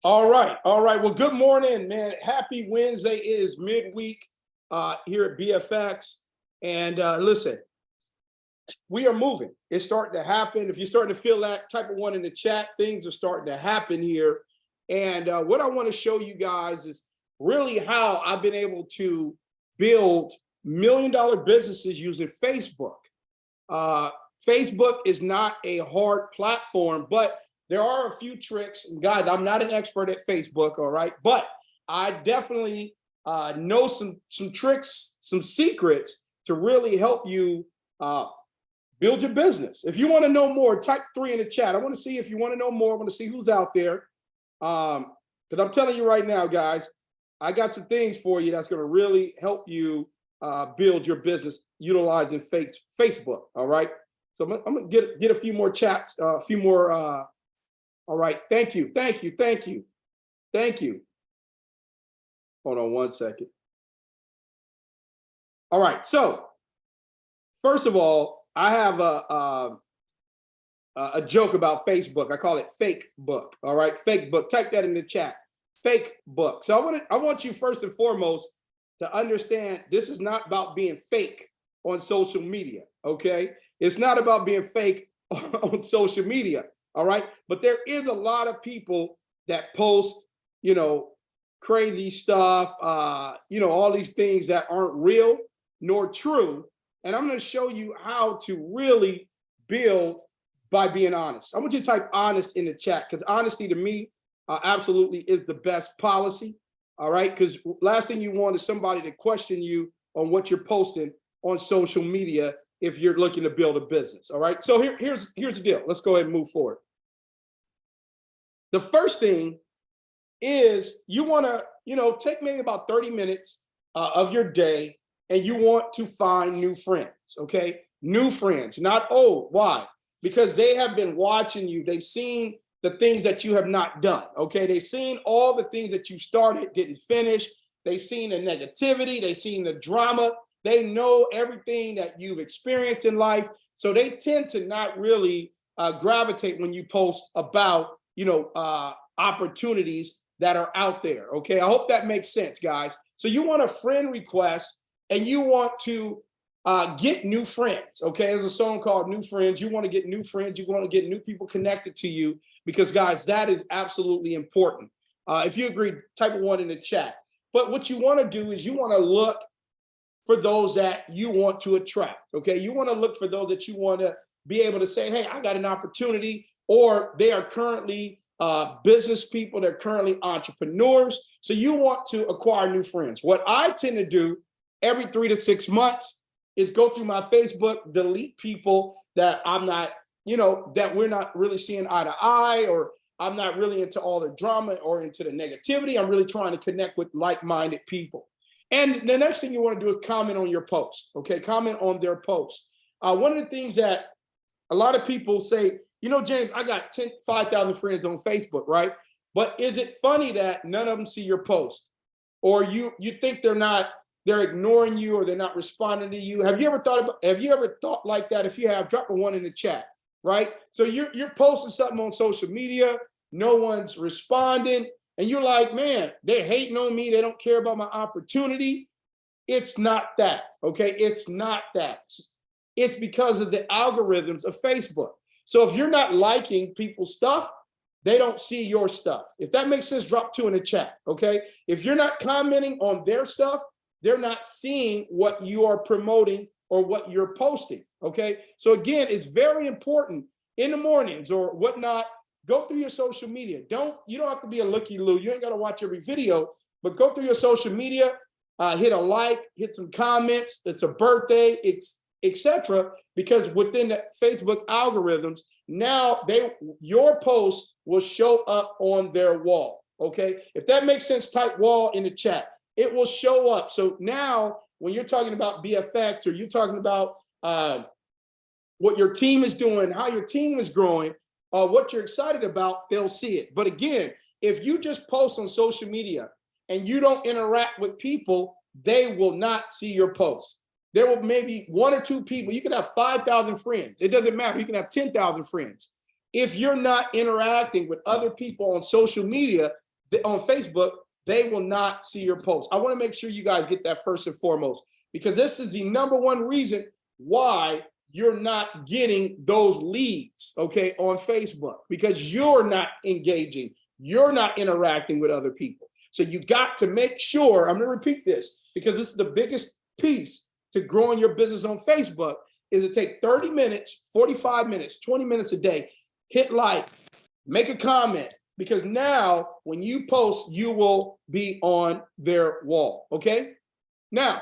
All right. All right. Well, good morning, man. Happy Wednesday. It is midweek here at BFX. And listen, we are moving. It's starting to happen. If you're starting to feel that, type of one in the chat. Things are starting to happen here. And what I want to show you guys is really how I've been able to build $1 million businesses using Facebook. Uh, Facebook is not a hard platform, but there are a few tricks. And guys, I'm not an expert at Facebook, all right? But I definitely know some tricks, some secrets to really help you build your business. If you want to know more, type 3 in the chat. I want to see if you want to know more. I want to see who's out there. Because I'm telling you right now, guys, I got some things for you that's going to really help you build your business utilizing Facebook. All right. So I'm going to get a few more chats, a few more. All right. Thank you. Thank you. Thank you. Thank you. Hold on one second. All right. So first of all, I have a joke about Facebook. I call it fake book. All right. Fake book. Type that in the chat. Fake book. So I want you first and foremost to understand this is not about being fake on social media. Okay. It's not about being fake on social media. All right. But there is a lot of people that post, crazy stuff, all these things that aren't real nor true. And I'm going to show you how to really build by being honest. I want you to type honest in the chat because honesty to me absolutely is the best policy. All right. Because last thing you want is somebody to question you on what you're posting on social media if you're looking to build a business. All right. So here's the deal. Let's go ahead and move forward. The first thing is you want to, take maybe about 30 minutes of your day and you want to find new friends. Okay. New friends, not old. Why? Because they have been watching you. They've seen the things that you have not done. Okay. They've seen all the things that you started, didn't finish. They've seen the negativity. They've seen the drama. They know everything that you've experienced in life. So they tend to not really gravitate when you post about, opportunities that are out there. Okay. I hope that makes sense, guys. So you want a friend request and you want to get new friends. Okay. There's a song called New Friends. You want to get new friends. You want to get new people connected to you because, guys, that is absolutely important. If you agree, type 1 in the chat. But what you want to do is you want to look for those that you want to attract. Okay. You want to look for those that you want to be able to say, hey, I got an opportunity, or they are currently business people. They're currently entrepreneurs. So you want to acquire new friends. What I tend to do every 3 to 6 months is go through my Facebook, delete people that I'm not, that we're not really seeing eye to eye, or I'm not really into all the drama or into the negativity. I'm really trying to connect with like-minded people. And the next thing you want to do is comment on your post. Okay, comment on their post. One of the things that a lot of people say, James, I got 5,000 friends on Facebook, right? But is it funny that none of them see your post, or you think they're ignoring you, or they're not responding to you? Have you ever thought like that? If you have, drop a 1 in the chat, right? So you're posting something on social media, no one's responding, and you're like, man, they're hating on me. They don't care about my opportunity. It's not that, okay? It's not that. It's because of the algorithms of Facebook. So if you're not liking people's stuff, they don't see your stuff. If that makes sense, drop 2 in the chat, okay? If you're not commenting on their stuff, they're not seeing what you are promoting or what you're posting, okay? So again, it's very important in the mornings or whatnot, go through your social media. You don't have to be a looky-loo. You ain't got to watch every video, but go through your social media, hit a like, hit some comments. It's a birthday, it's etc. Because within the Facebook algorithms, now your post will show up on their wall. Okay. If that makes sense, type wall in the chat. It will show up. So now when you're talking about BFX, or you're talking about what your team is doing, how your team is growing, what you're excited about, they'll see it. But again, if you just post on social media and you don't interact with people, they will not see your post. There will maybe 1 or 2 people. You can have 5,000 friends. It doesn't matter. You can have 10,000 friends. If you're not interacting with other people on social media, on Facebook, they will not see your post. I want to make sure you guys get that first and foremost, because this is the number one reason why you're not getting those leads, okay, on Facebook, because you're not engaging, you're not interacting with other people. So you got to make sure, I'm going to repeat this because this is the biggest piece to growing your business on Facebook, is to take 30 minutes, 45 minutes, 20 minutes a day, hit like, make a comment, because now when you post, you will be on their wall, okay? Now,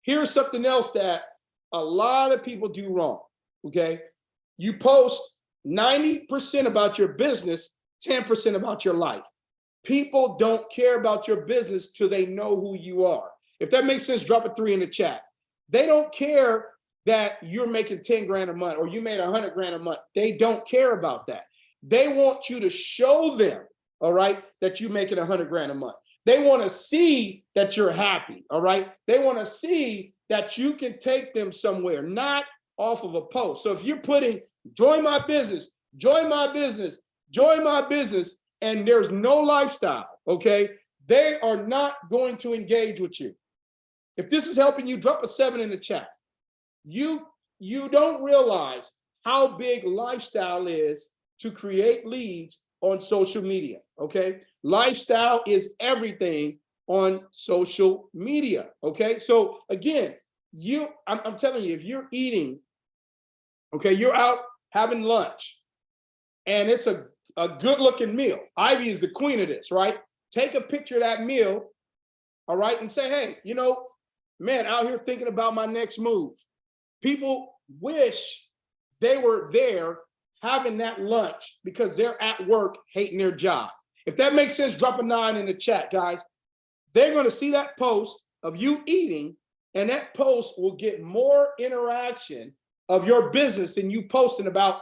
here's something else that a lot of people do wrong, okay? You post 90% about your business, 10% about your life. People don't care about your business till they know who you are. If that makes sense, drop a 3 in the chat. They don't care that you're making 10 grand a month or you made 100 grand a month. They don't care about that. They want you to show them, all right, that you're making 100 grand a month. They want to see that you're happy, all right? They want to see that you can take them somewhere, not off of a post. So if you're putting join my business, join my business, join my business, and there's no lifestyle, okay, they are not going to engage with you. If this is helping you, drop a 7 in the chat. You don't realize how big lifestyle is to create leads on social media, okay? Lifestyle is everything on social media, okay? So again, I'm telling you, if you're eating, okay, you're out having lunch and it's a good looking meal. Ivy is the queen of this, right? Take a picture of that meal, all right, and say, hey, you know, man, out here thinking about my next move. People wish they were there having that lunch because they're at work hating their job. If that makes sense, drop a 9 in the chat, guys. They're going to see that post of you eating, and that post will get more interaction of your business than you posting about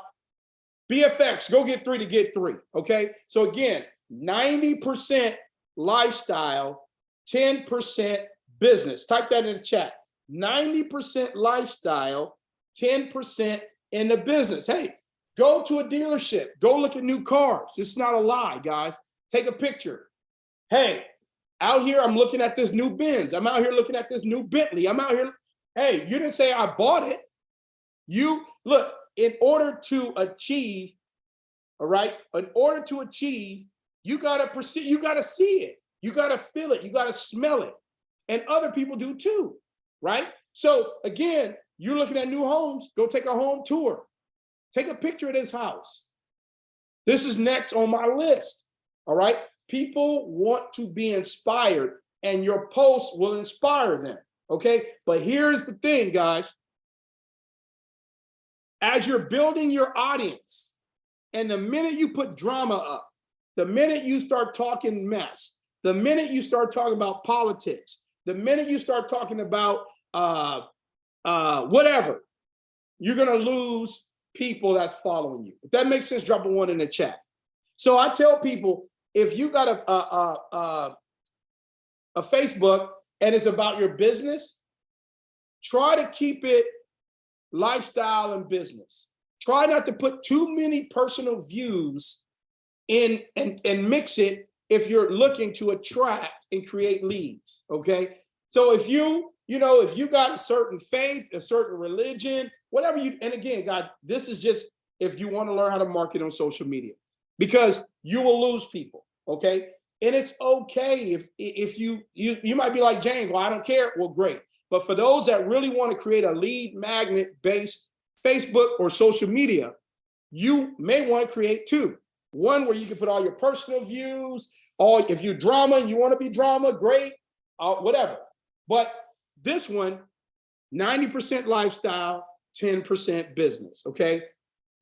BFX, go get 3 to get 3, okay? So again, 90% lifestyle, 10% business. Type that in the chat. 90% lifestyle, 10% in the business. Hey, go to a dealership. Go look at new cars. It's not a lie, guys. Take a picture. Hey, out here, I'm looking at this new Benz. I'm out here looking at this new Bentley. I'm out here. Hey, you didn't say I bought it. You, look, in order to achieve, all right, in order to achieve, you got to proceed. You got to see it. You got to feel it. You got to smell it. And other people do too, right? So again, you're looking at new homes. Go take a home tour. Take a picture of this house. This is next on my list, all right? People want to be inspired, and your posts will inspire them, okay? But here's the thing, guys. As you're building your audience, and the minute you put drama up, the minute you start talking mess, the minute you start talking about politics, the minute you start talking about whatever, you're gonna lose people that's following you. If that makes sense, drop a 1 in the chat. So I tell people, if you got a Facebook and it's about your business, try to keep it lifestyle and business. Try not to put too many personal views in and mix it if you're looking to attract and create leads, okay? So if if you got a certain faith, a certain religion, whatever you, and again, guys, this is just if you want to learn how to market on social media, because you will lose people, okay? And it's okay if you might be like, James, well, I don't care. Well, great. But for those that really want to create a lead magnet based Facebook or social media, you may want to create 2. One where you can put all your personal views, or if you're drama, you want to be drama, great, whatever. But this one, 90% lifestyle, 10% business, okay?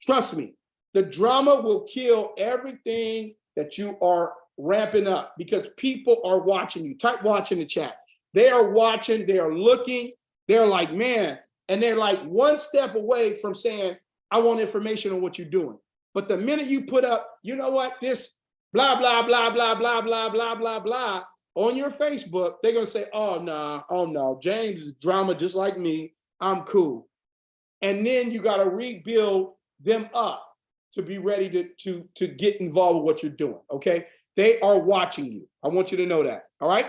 Trust me, the drama will kill everything that you are ramping up because people are watching you. Type watch in the chat. They are watching, they are looking, they're like, man, and they're like one step away from saying, I want information on what you're doing. But the minute you put up, you know what, this blah, blah, blah, blah, blah, blah, blah, blah, blah, on your Facebook, they're going to say, oh, no, James is drama just like me. I'm cool. And then you got to rebuild them up to be ready to get involved with what you're doing, okay? They are watching you. I want you to know that. All right.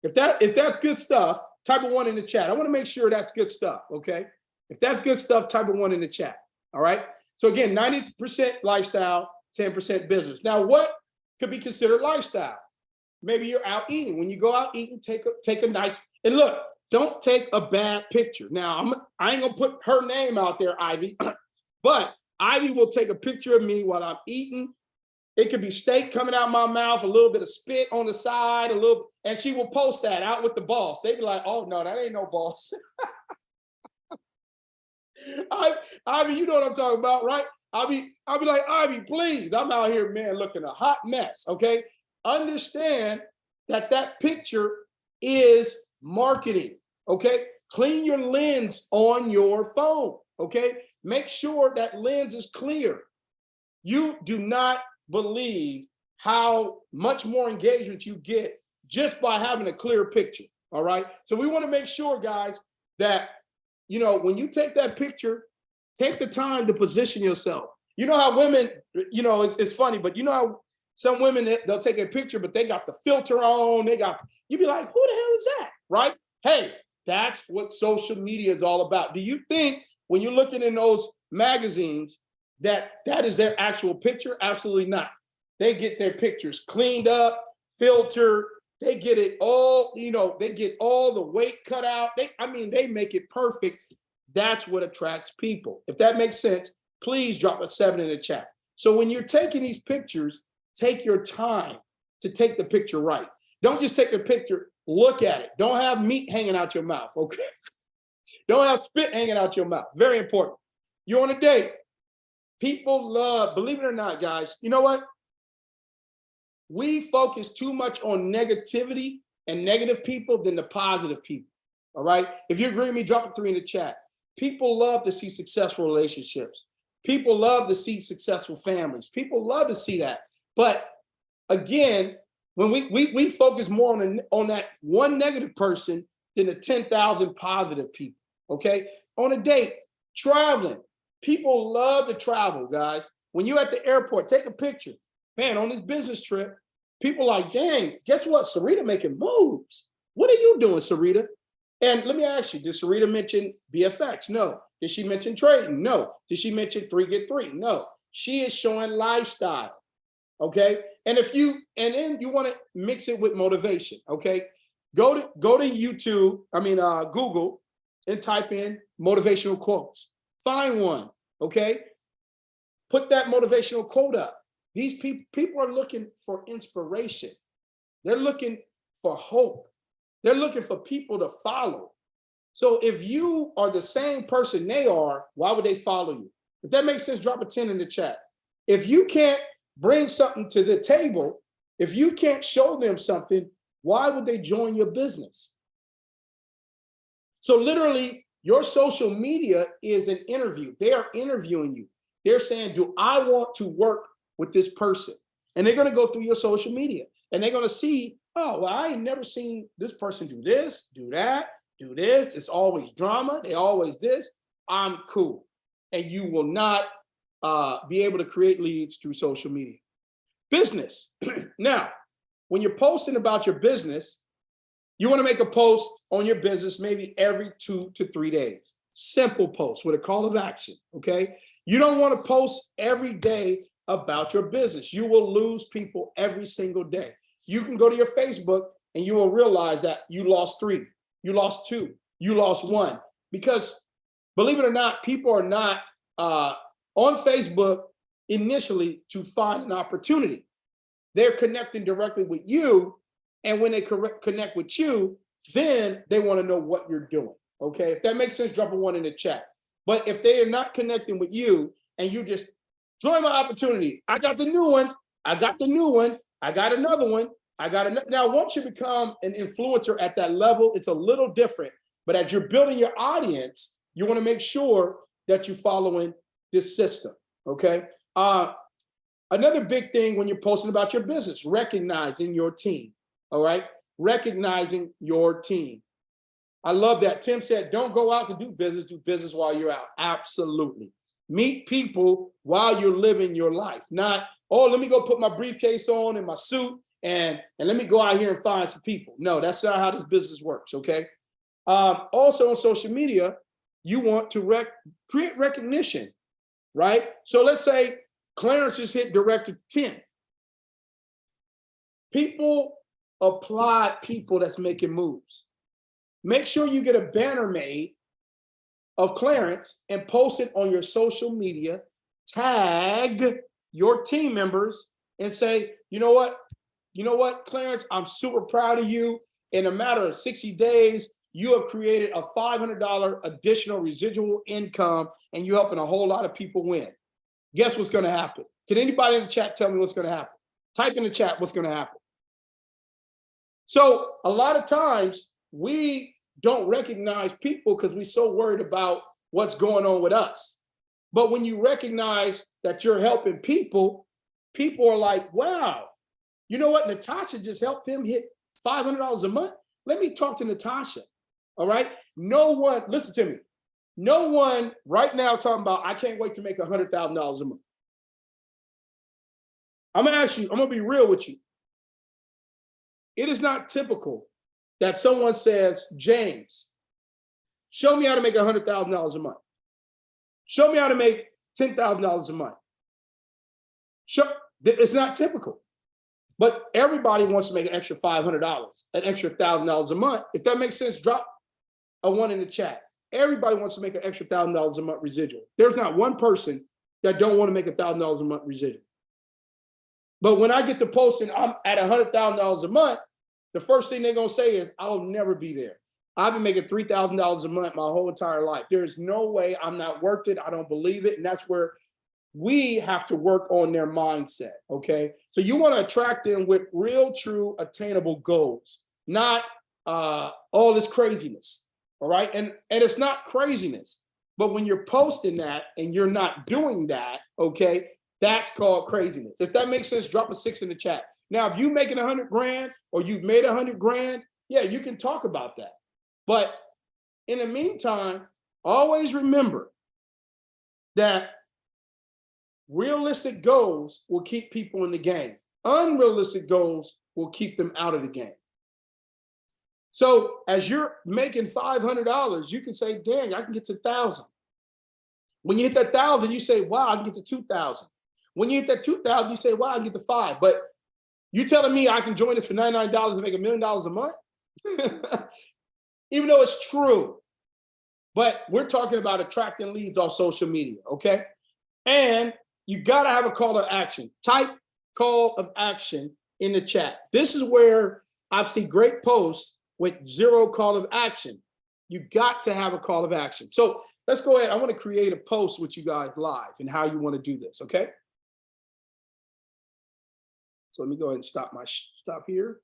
If that's good stuff, type a 1 in the chat. I want to make sure that's good stuff. Okay. If that's good stuff, type a 1 in the chat. All right. So again, 90% lifestyle, 10% business. Now, what could be considered lifestyle? Maybe you're out eating. When you go out eating, take a nice, and look, don't take a bad picture. Now, I ain't gonna put her name out there, Ivy, but Ivy will take a picture of me while I'm eating. It could be steak coming out my mouth, a little bit of spit on the side, and she will post that out with the boss. They be like, oh no, that ain't no boss. Ivy, you know what I'm talking about, right? I'll be like, Ivy, please, I'm out here, man, looking a hot mess. Okay. Understand that picture is marketing. Okay. Clean your lens on your phone. Okay. Make sure that lens is clear. You do not believe how much more engagement you get just by having a clear picture. All right. So we want to make sure, guys, that, you know, when you take that picture, take the time to position yourself. You know how women, you know, it's funny, but you know how some women, they'll take a picture, but they got the filter on, you be like, who the hell is that, right? Hey, that's what social media is all about. Do you think when you're looking in those magazines that is their actual picture? Absolutely not. They get their pictures cleaned up, filtered, they get it all, you know, they get all the weight cut out. They make it perfect. That's what attracts people. If that makes sense, please drop a 7 in the chat. So when you're taking these pictures, take your time to take the picture right. Don't just take a picture, look at it. Don't have meat hanging out your mouth, okay? Don't have spit hanging out your mouth. Very important. You're on a date. People love, believe it or not, guys, you know what? We focus too much on negativity and negative people than the positive people, all right? If you agree with me, drop a 3 in the chat. People love to see successful relationships. People love to see successful families. People love to see that. But again, when we focus more on that one negative person than the 10,000 positive people, okay? On a date, traveling. People love to travel, guys. When you're at the airport, take a picture. Man, on this business trip, people are like, dang, guess what? Sarita making moves. What are you doing, Sarita? And let me ask you, did Sarita mention BFX? No. Did she mention trading? No. Did she mention 3 Get 3? No. She is showing lifestyle. Okay. And then you want to mix it with motivation. Okay. Go to YouTube, Google, and type in motivational quotes. Find one. Okay. Put that motivational quote up. These people are looking for inspiration. They're looking for hope. They're looking for people to follow. So if you are the same person they are, why would they follow you? If that makes sense, drop a 10 in the chat. If you can't bring something to the table, if you can't show them something, why would they join your business? So literally, your social media is an interview. They are interviewing you. They're saying, do I want to work with this person? And they're going to go through your social media and they're going to see, oh, well, I ain't never seen this person do this, do that, do this. It's always drama. They always this. I'm cool. And you will not be able to create leads through social media. Business. Now, when you're posting about your business, you want to make a post on your business maybe every 2 to 3 days. Simple post with a call of action, okay? You don't want to post every day about your business. You will lose people every single day. You can go to your Facebook and you will realize that you lost 3, you lost 2, you lost 1. Because believe it or not, people are not on Facebook initially to find an opportunity. They're connecting directly with you. And when they connect with you, then they want to know what you're doing. Okay. If that makes sense, drop a 1 in the chat. But if they are not connecting with you and you just join my opportunity, I got the new one. I got the new one. I got another one. I got another. Now, once you become an influencer at that level, it's a little different. But as you're building your audience, you want to make sure that you're following this system. Okay. Another big thing when you're posting about your business, recognizing your team. All right. Recognizing your team. I love that. Tim said, don't go out to do business while you're out. Absolutely. Meet people while you're living your life. Not, oh, let me go put my briefcase on and my suit and let me go out here and find some people. No, that's not how this business works, okay? Also on social media, you want to create recognition, right? So let's say Clarence just hit director 10. People applaud people that's making moves. Make sure you get a banner made of Clarence and post it on your social media, tag your team members and say, you know what, Clarence, I'm super proud of you. In a matter of 60 days, you have created a $500 additional residual income and you're helping a whole lot of people win. Guess what's going to happen? Can anybody in the chat tell me what's going to happen? Type in the chat what's going to happen. So a lot of times we don't recognize people because we're so worried about what's going on with us. But when you recognize that you're helping people, people are like, wow, you know what? Natasha just helped him hit $500 a month. Let me talk to Natasha. All right. No one, listen to me. No one right now talking about, I can't wait to make $100,000 a month. I'm going to ask you, I'm going to be real with you. It is not typical that someone says, James, show me how to make $100,000 a month. Show me how to make $10,000 a month. It's not typical. But everybody wants to make an extra $500, an extra $1,000 a month. If that makes sense, drop a 1 in the chat. Everybody wants to make an extra $1,000 a month residual. There's not one person that don't want to make $1,000 a month residual. But when I get to posting, I'm at $100,000 a month, the first thing they're going to say is, I'll never be there. I've been making $3,000 a month my whole entire life. There's no way. I'm not worth it. I don't believe it. And that's where we have to work on their mindset, okay? So you want to attract them with real, true, attainable goals, not all this craziness, all right? And it's not craziness, but when you're posting that and you're not doing that, okay, that's called craziness. If that makes sense, drop a 6 in the chat. Now, if you're making 100 grand or you've made 100 grand, yeah, you can talk about that. But in the meantime, always remember that realistic goals will keep people in the game. Unrealistic goals will keep them out of the game. So as you're making $500, you can say, dang, I can get to 1,000. When you hit that 1,000, you say, wow, I can get to 2,000. When you hit that 2,000, you say, wow, I can get to 5. But you telling me I can join this for $99 and make $1 million a month? Even though it's true. But we're talking about attracting leads off social media, okay? And you got to have a call to action. Type call of action in the chat. This is where I've seen great posts with 0 call of action. You got to have a call of action. So let's go ahead. I want to create a post with you guys live and how you want to do this, okay? So let me go ahead and stop here.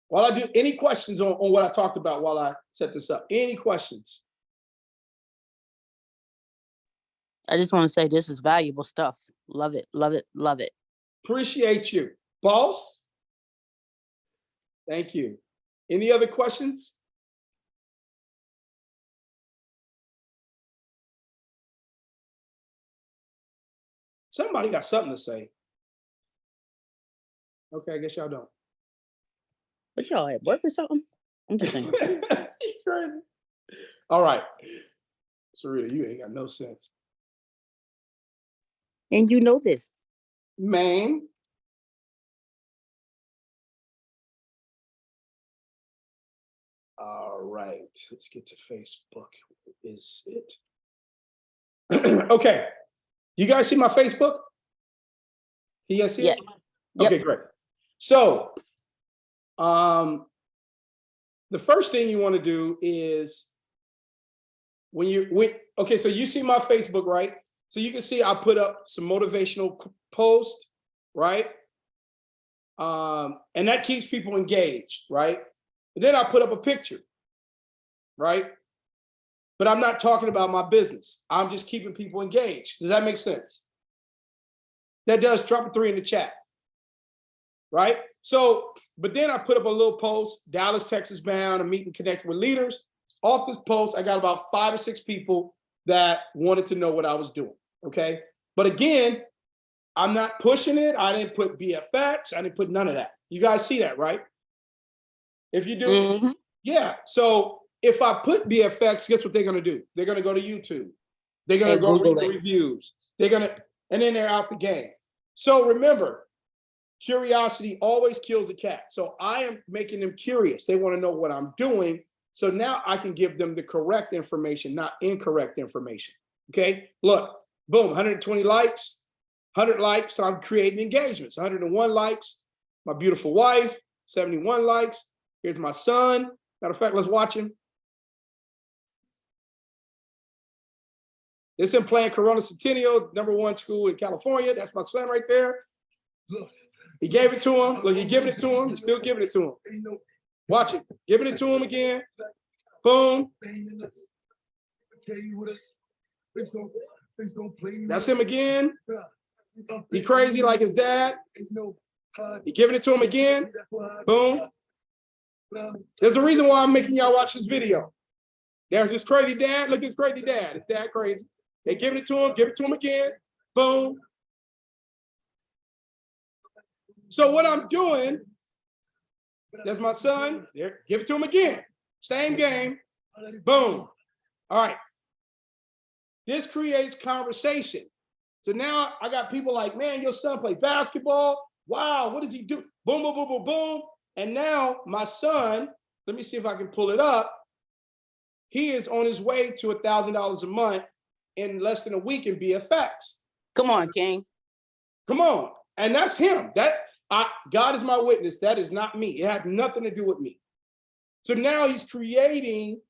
While I do, any questions on what I talked about while I set this up? Any questions? I just want to say this is valuable stuff. Love it, love it, love it. Appreciate you. Boss? Thank you. Any other questions? Somebody got something to say. Okay, I guess y'all don't. But y'all at work or something? I'm just saying. All right. Sarita, you ain't got no sense. And you know this. Man. All right. Let's get to Facebook. Where is it? Okay. You guys see my Facebook? You guys see yes. it? Okay, yep. Great. So, the first thing you want to do is okay, so you see my Facebook, right? So you can see I put up some motivational posts, right? And that keeps people engaged, right? And then I put up a picture, right? But I'm not talking about my business. I'm just keeping people engaged. Does that make sense? That does. Drop a 3 in the chat, right? So, but then I put up a little post, Dallas, Texas bound, a meeting connected with leaders. Off this post, I got about 5 or 6 people that wanted to know what I was doing. Okay. But again, I'm not pushing it. I didn't put BFX. I didn't put none of that. You guys see that, right? If you do, yeah. So if I put BFX, guess what they're going to do? They're going to go to YouTube. They're going to go read the reviews. They're going to, and then they're out the game. So remember, curiosity always kills a cat. So I am making them curious. They want to know what I'm doing. So now I can give them the correct information, not incorrect information. Okay. Look, boom, 120 likes, 100 likes. So I'm creating engagements. 101 likes. My beautiful wife, 71 likes. Here's my son. Matter of fact, let's watch him. This is him playing Corona Centennial, #1 school in California. That's my son right there. He gave it to him. Look, he's giving it to him. He's still giving it to him. Watch it. Giving it to him again. Boom. That's him again. He crazy like his dad. He giving it to him again. Boom. There's a reason why I'm making y'all watch this video. There's this crazy dad. Look at this crazy dad. His dad crazy. They giving it to him. Give it to him again. Boom. So what I'm doing, that's my son. There, give it to him again. Same game. Boom. All right. This creates conversation. So now I got people like, man, your son plays basketball. Wow, what does he do? Boom, boom, boom, boom, boom. And now my son, let me see if I can pull it up. He is on his way to $1,000 a month in less than a week in BFX. Come on, King. Come on. And that's him. God is my witness. That is not me. It has nothing to do with me. So now he's creating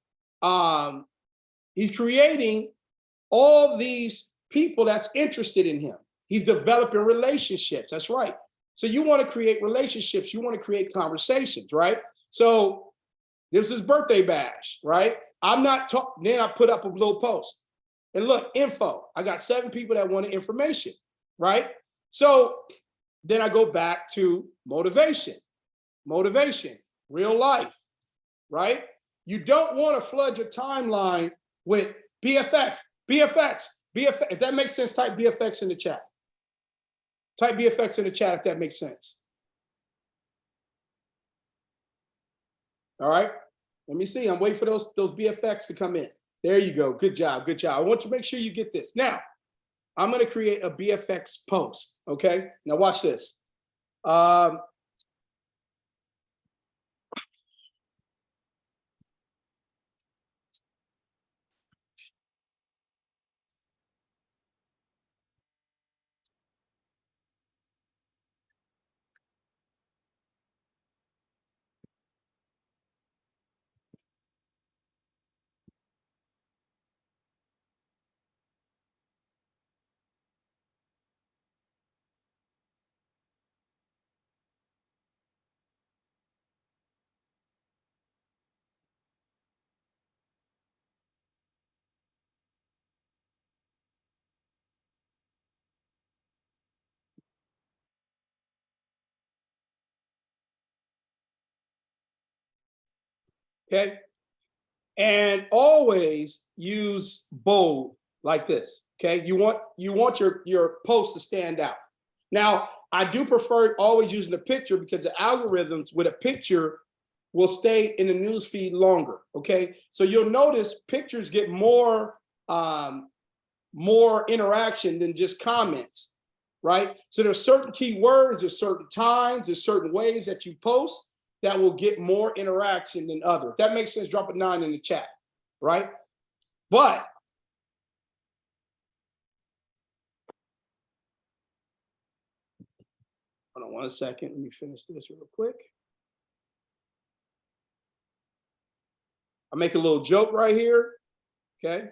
all these people that's interested in him. He's developing relationships. That's right. So you want to create relationships. You want to create conversations, right? So this is his birthday bash, right? I'm not talking. Then I put up a little post. And look, info. I got 7 people that wanted information, right? So then I go back to motivation, real life, right? You don't want to flood your timeline with BFX. If that makes sense, type BFX in the chat. Type BFX in the chat if that makes sense. All right. Let me see. I'm waiting for those BFX to come in. There you go. Good job. Good job. I want you to make sure you get this. Now, I'm going to create a BFX post. Okay. Now watch this. Okay. And always use bold like this. Okay. You want your post to stand out. Now, I do prefer always using a picture because the algorithms with a picture will stay in the news feed longer. Okay. So you'll notice pictures get more interaction than just comments, right? So there's certain keywords, there's certain times, there's certain ways that you post that will get more interaction than others. If that makes sense, drop a 9 in the chat, right? But hold on 1 second. Let me finish this real quick. I'll make a little joke right here. Okay.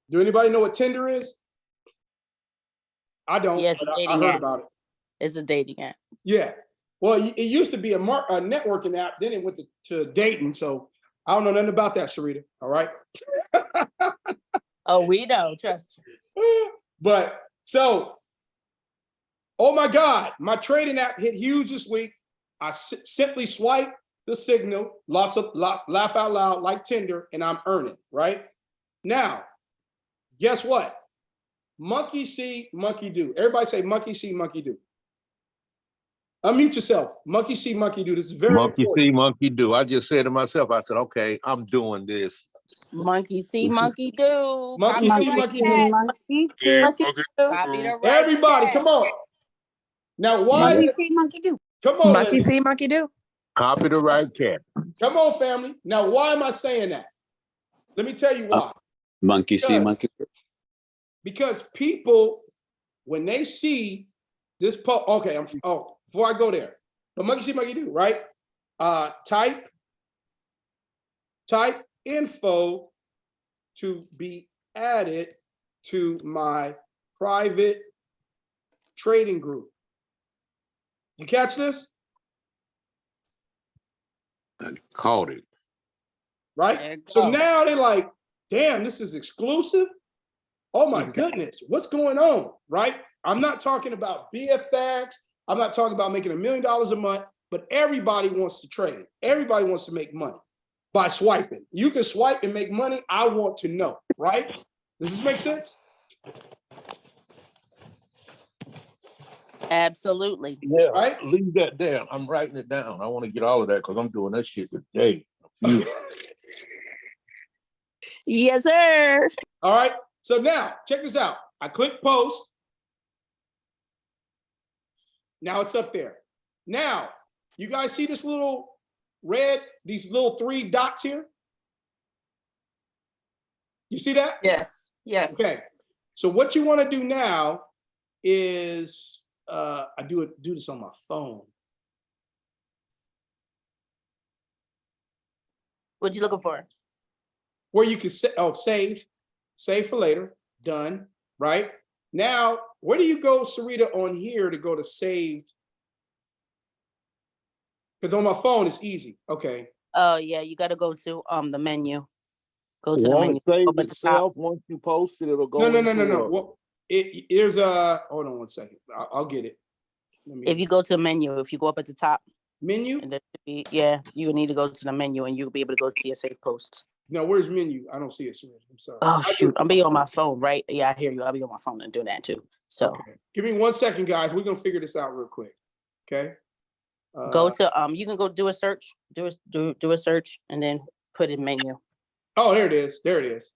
Do anybody know what Tinder is? I don't. Yes, I heard about it. It's a dating app. Yeah. Well, it used to be a networking app. Then it went to dating. So I don't know nothing about that, Sarita. All right. Oh, we know. Trust me. But so, oh my God, my trading app hit huge this week. I simply swipe the signal, laugh out loud like Tinder, and I'm earning, right? Now, guess what? Monkey see, monkey do. Everybody say monkey see, monkey do. Unmute yourself. Monkey see, monkey do. This is very Monkey important. see, monkey do. I just said to myself, I said, okay, I'm doing this. Monkey see, monkey do. Monkey Copy see, the right monkey cat. do. Monkey do. Copy the right Everybody, cat. come on. Now, why? Monkey see, monkey do. Come on, Monkey Lenny. see, monkey do. Copy the right cat. Come on, family. Now, why am I saying that? Let me tell you why. Monkey see, Because- monkey do. Because people, when they see this post, okay, before I go there, but monkey see, monkey do, right? Type info to be added to my private trading group. You catch this? I caught it. Right? There you So go. now they're like, damn, this is exclusive. Oh my goodness, what's going on? Right? I'm not talking about BFX. I'm not talking about making $1 million a month, but everybody wants to trade. Everybody wants to make money by swiping. You can swipe and make money. I want to know, right? Does this make sense? Absolutely. Yeah, Right? leave that there. I'm writing it down. I want to get all of that because I'm doing that shit today. Yes, sir. All right. So now check this out. I click post. Now it's up there. Now, you guys see this little red, these little 3 dots here? You see that? Yes. Yes. Okay. So what you want to do now is I do this on my phone. What you looking for? Where you can save for later, done, right? Now, where do you go, Sarita, on here to go to saved? Because on my phone, it's easy. Okay. Oh yeah, you gotta go to the menu. Go to the Want menu. to save Up at the top. itself once you post it, it'll go. No. Well, there's a, hold on one second. I'll get it. If you go to the menu, if you go up at the top, Menu? and there should be, yeah, you would need to go to the menu and you'll be able to go to your saved posts. No, where's menu? I don't see it, Sarita. I'm sorry. Oh shoot, I'll be on my phone, right? Yeah, I hear you. I'll be on my phone and do that too. So Okay. Give me 1 second, guys. We're gonna figure this out real quick. Okay. go to you can go do a search, do a search, and then put in menu. Oh, there it is. There it is.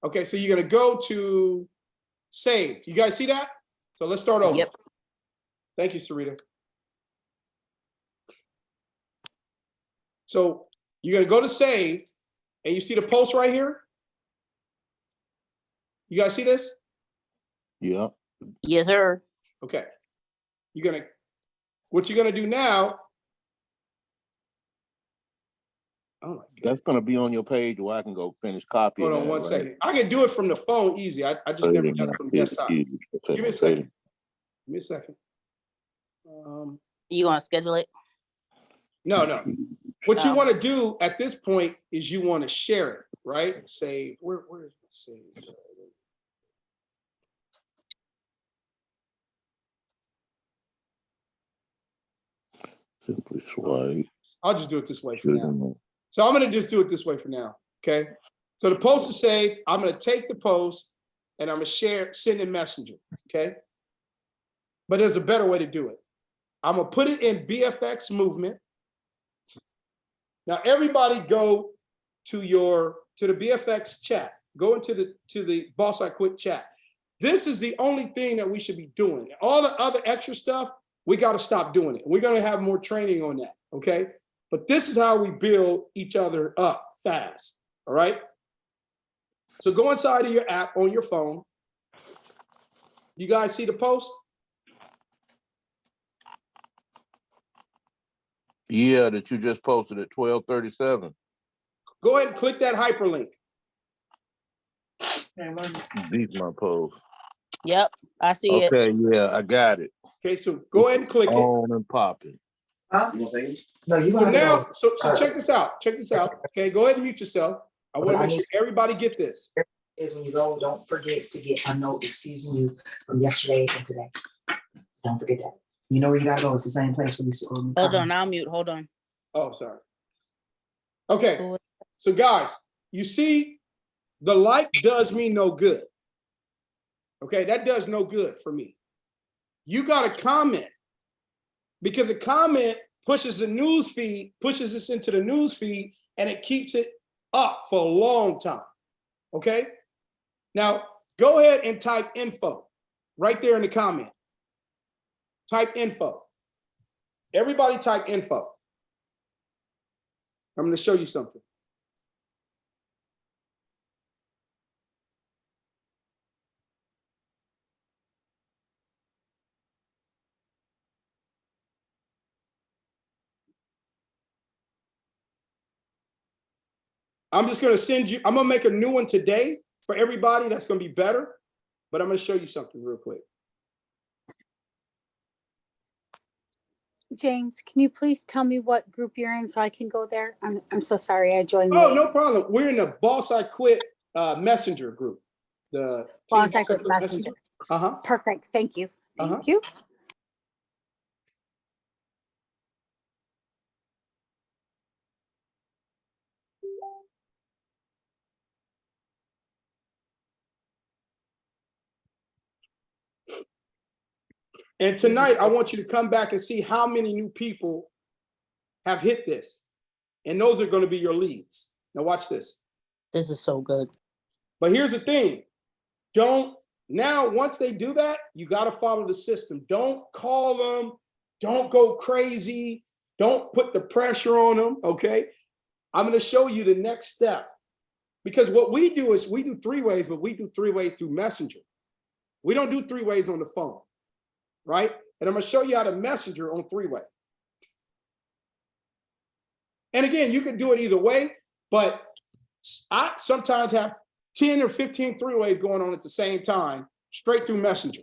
Okay, so you're gonna go to saved. You guys see that? So let's start over. Yep. Thank you, Sarita. So you're gonna go to saved, and you see the post right here. You guys see this? Yeah. Yes, sir. Okay. What you're gonna do now? Oh my God. That's going to be on your page where I can go finish copying. Hold on that, one right? second. I can do it from the phone easy. I just never done it from desktop. Give me a second. Give me a second. You gonna schedule it? No. What you Oh. want to do at this point is you want to share it, right? Save. Where is it? Save. Simply swipe. I'll just do it this way for now. So I'm going to just do it this way for now. Okay. So the post is saved. I'm going to take the post and I'm going to send in Messenger. Okay. But there's a better way to do it. I'm going to put it in BFX movement. Now, everybody go to the BFX chat. Go into the Boss I Quit chat. This is the only thing that we should be doing. All the other extra stuff, we got to stop doing it. We're going to have more training on that. Okay. But this is how we build each other up fast. All right. So go inside of your app on your phone. You guys see the post? Yeah, that you just posted at 12:37. Go ahead and click that hyperlink. These my post. Yep, I see it. Okay, yeah, I got it. Okay, so go ahead and click it. On and popping. Huh? No, you So want to now, go. so check this out. Check this out. Okay, go ahead and mute yourself. I want to make sure everybody get this. Is when you go, don't forget to get a note excusing you from yesterday and today. Don't forget that. You know where you gotta go. It's the same place where you saw. Hold on, I'll mute. Hold on. Oh, sorry. Okay, so guys, you see, the like does me no good. Okay, that does no good for me. You got to comment, because a comment pushes the news feed, pushes us into the news feed, and it keeps it up for a long time. Okay, now go ahead and type info right there in the comment. Type info. Everybody type info. I'm going to show you something. I'm just going to send you, I'm going to make a new one today for everybody. That's going to be better, but I'm going to show you something real quick. James, can you please tell me what group you're in so I can go there? I'm so sorry, I joined Oh, late. no problem. We're in the Boss I Quit Messenger group. The Boss Team I Quit Messenger. Uh-huh. Perfect, thank you. Uh-huh. Thank you. And tonight, I want you to come back and see how many new people have hit this. And those are going to be your leads. Now watch this. This is so good. But here's the thing. Now, once they do that, you got to follow the system. Don't call them. Don't go crazy. Don't put the pressure on them, okay? I'm going to show you the next step. Because what we do is we do 3 ways, but we do 3 ways through Messenger. We don't do 3 ways on the phone, right? And I'm going to show you how to Messenger on 3-way. And again, you can do it either way, but I sometimes have 10 or 15 3-ways going on at the same time, straight through Messenger.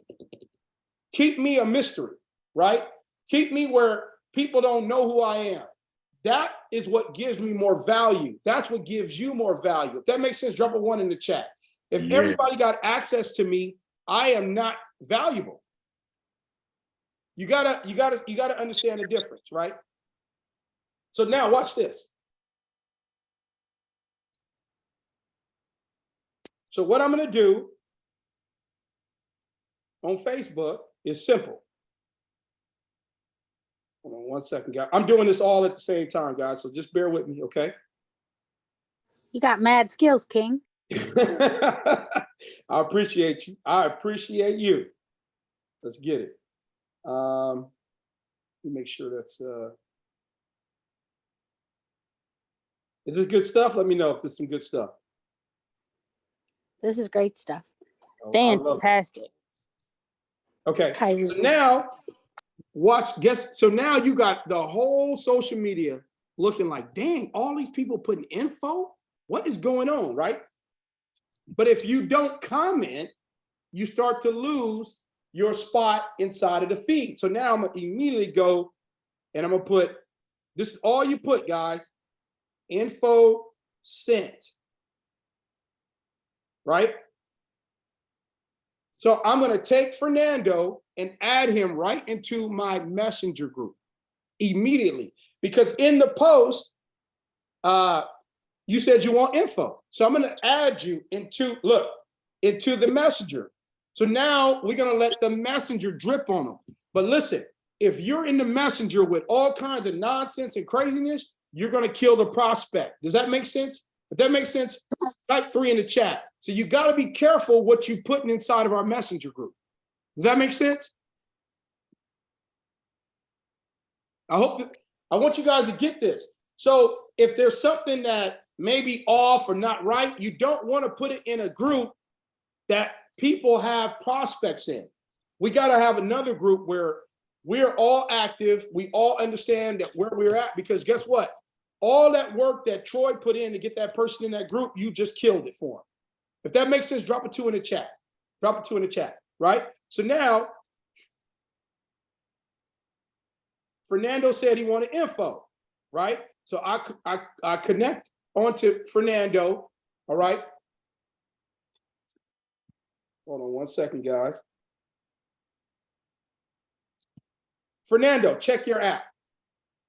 Keep me a mystery, right? Keep me where people don't know who I am. That is what gives me more value. That's what gives you more value. If that makes sense, drop a 1 in the chat. If everybody got access to me, I am not valuable. You gotta understand the difference, right? So now watch this. So what I'm gonna do on Facebook is simple. Hold on 1 second, guys. I'm doing this all at the same time, guys, so just bear with me, okay? You got mad skills, King. I appreciate you. I appreciate you. Let's get it. Let me make sure that's is this good stuff? Let me know if this is some good stuff. This is great stuff. Oh, I love it. Fantastic. Okay, Kyrie. so now so now you got the whole social media looking like, dang, all these people putting info. What is going on, right? But if you don't comment, you start to lose your spot inside of the feed. So now I'm gonna immediately go and I'm gonna put, this is all you put, guys, info sent, right? So I'm gonna take Fernando and add him right into my messenger group immediately, because in the post, you said you want info. So I'm gonna add you into the messenger. So now we're gonna let the messenger drip on them. But listen, if you're in the messenger with all kinds of nonsense and craziness, you're gonna kill the prospect. Does that make sense? If that makes sense, type 3 in the chat. So you gotta be careful what you're putting inside of our messenger group. Does that make sense? I want you guys to get this. So if there's something that may be off or not right, you don't want to put it in a group that people have prospects in. We got to have another group where we're all active. We all understand that where we're at, because guess what? All that work that Troy put in to get that person in that group, you just killed it for him. If that makes sense, drop a 2 in the chat. Drop a 2 in the chat, right? So now, Fernando said he wanted info, right? So I connect onto Fernando, all right? Hold on 1 second, guys. Fernando, check your app.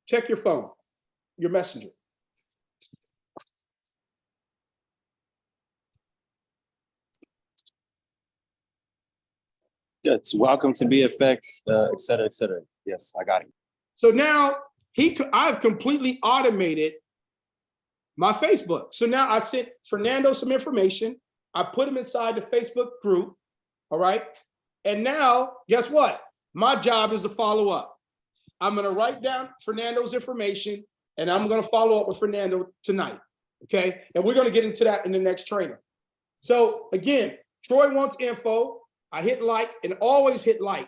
Check your phone, your messenger. Good. So welcome to BFX, et cetera, et cetera. Yes, I got it. So now I've completely automated my Facebook. So now I sent Fernando some information. I put him inside the Facebook group. All right. And now, guess what? My job is to follow up. I'm going to write down Fernando's information and I'm going to follow up with Fernando tonight. Okay. And we're going to get into that in the next training. So again, Troy wants info. I hit like and always hit like,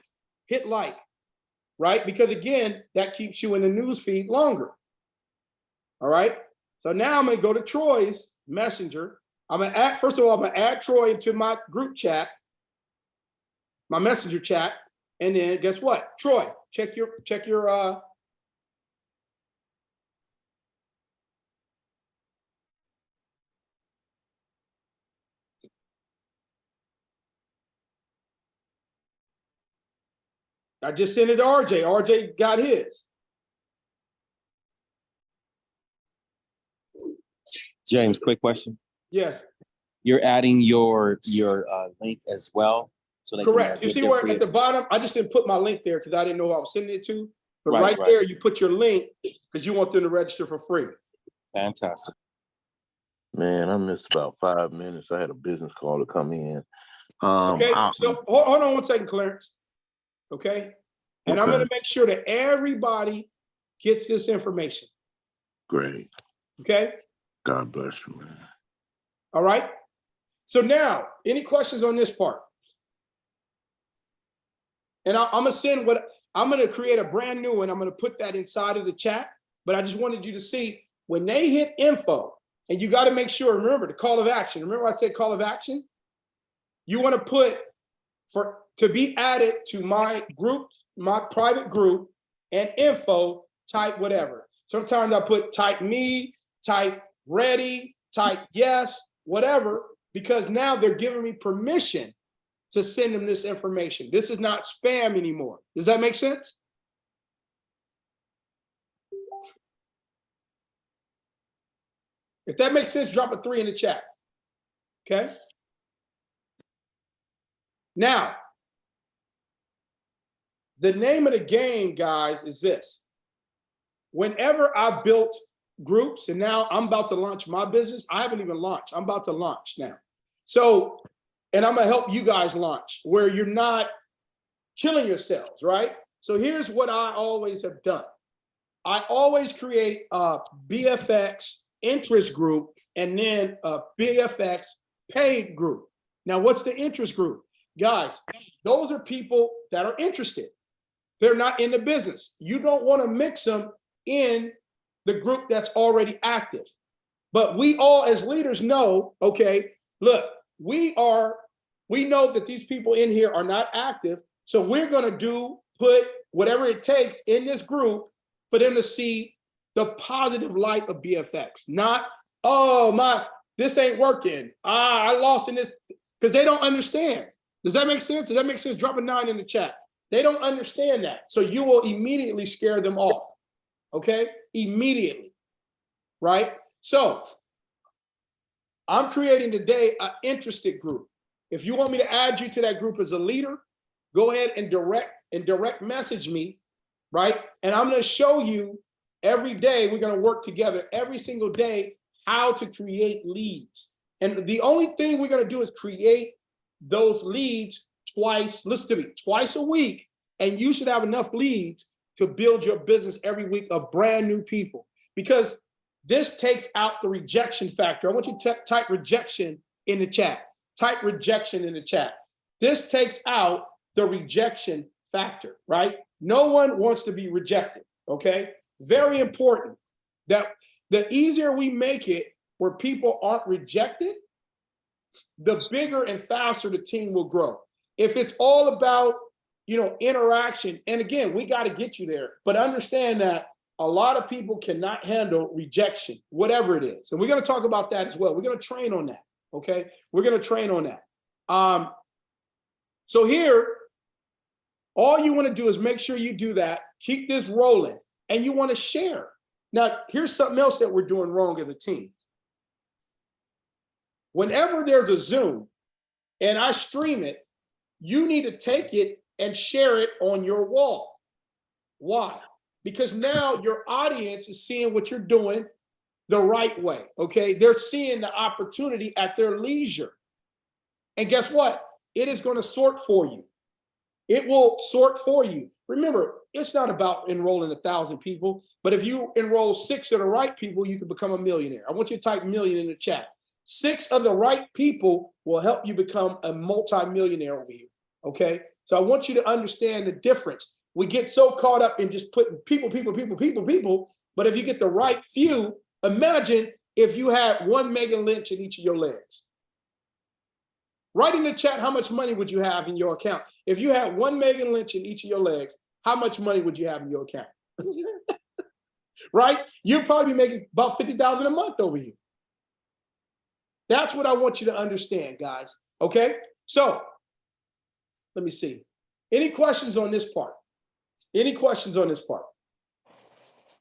right? Because again, that keeps you in the news feed longer. All right. So now I'm going to go to Troy's messenger. I'm going to add, first of all, I'm going to add Troy into my group chat, my messenger chat. And then guess what? Troy, check your I just sent it to RJ. RJ got his. James, quick question. Yes, You're adding your link as well, so they correct. can, You see get where free at the bottom, I just didn't put my link there because I didn't know who I was sending it to. But right Right. there, you put your link because you want them to register for free. Fantastic. Man, I missed about 5 minutes. I had a business call to come in. Okay, so hold on one second, Clarence. Okay, and I'm Okay. going to make sure that everybody gets this information. Great. Okay, God bless you, man. all right. So now, any questions on this part? And I'm going to send I'm going to create a brand new one. I'm going to put that inside of the chat. But I just wanted you to see when they hit info, and you got to make sure, remember the call of action. Remember I said call of action? You want to put to be added to my group, my private group, and info, type whatever. Sometimes I put type me, type ready, type yes, whatever, because now they're giving me permission to send them this information. This is not spam anymore. Does that make sense? If that makes sense, drop a 3 in the chat. Okay. Now, the name of the game, guys, is this. Whenever I built groups, and now I'm about to launch my business, I haven't even launched. I'm about to launch now. So, and I'm going to help you guys launch where you're not killing yourselves, right? So here's what I always have done. I always create a BFX interest group and then a BFX paid group. Now, what's the interest group? Guys, those are people that are interested. They're not in the business. You don't want to mix them in the group that's already active. But we all as leaders know, okay, look, we know that these people in here are not active. So we're going to put whatever it takes in this group for them to see the positive light of BFX. Not, oh, this ain't working. I lost in this, because they don't understand. Does that make sense? Does that make sense? Drop a 9 in the chat. They don't understand that. So you will immediately scare them off. Okay? Immediately. Right? So I'm creating today an interested group. If you want me to add you to that group as a leader, go ahead and direct message me, right? And I'm going to show you every day. We're going to work together every single day how to create leads. And the only thing we're going to do is create those leads twice, listen to me, twice a week. And you should have enough leads to build your business every week of brand new people, because this takes out the rejection factor. I want you to type rejection in the chat. Type rejection in the chat. This takes out the rejection factor, right? No one wants to be rejected, okay? Very important that the easier we make it where people aren't rejected, the bigger and faster the team will grow. If it's all about, interaction, and again, we got to get you there, but understand that a lot of people cannot handle rejection, whatever it is. And we're going to talk about that as well. We're going to train on that. Okay. We're going to train on that. So here, All you want to do is make sure you do that, keep this rolling, and you want to share. Now, here's something else that we're doing wrong as a team. Whenever there's a Zoom and I stream it, you need to take it and share it on your wall. Why? Because now your audience is seeing what you're doing the right way, okay? They're seeing the opportunity at their leisure. And guess what? It is going to sort for you. It will sort for you. Remember, it's not about enrolling 1,000 people, but if you enroll 6 of the right people, you can become a millionaire. I want you to type million in the chat. 6 of the right people will help you become a multi-millionaire over here, okay? So I want you to understand the difference. We get so caught up in just putting people, but if you get the right few, imagine if you had 1 Megan Lynch in each of your legs. Write in the chat, how much money would you have in your account? If you had 1 Megan Lynch in each of your legs, how much money would you have in your account? Right? You'd probably be making about $50,000 a month over here. That's what I want you to understand, guys. Okay? So, let me see. Any questions on this part? Any questions on this part?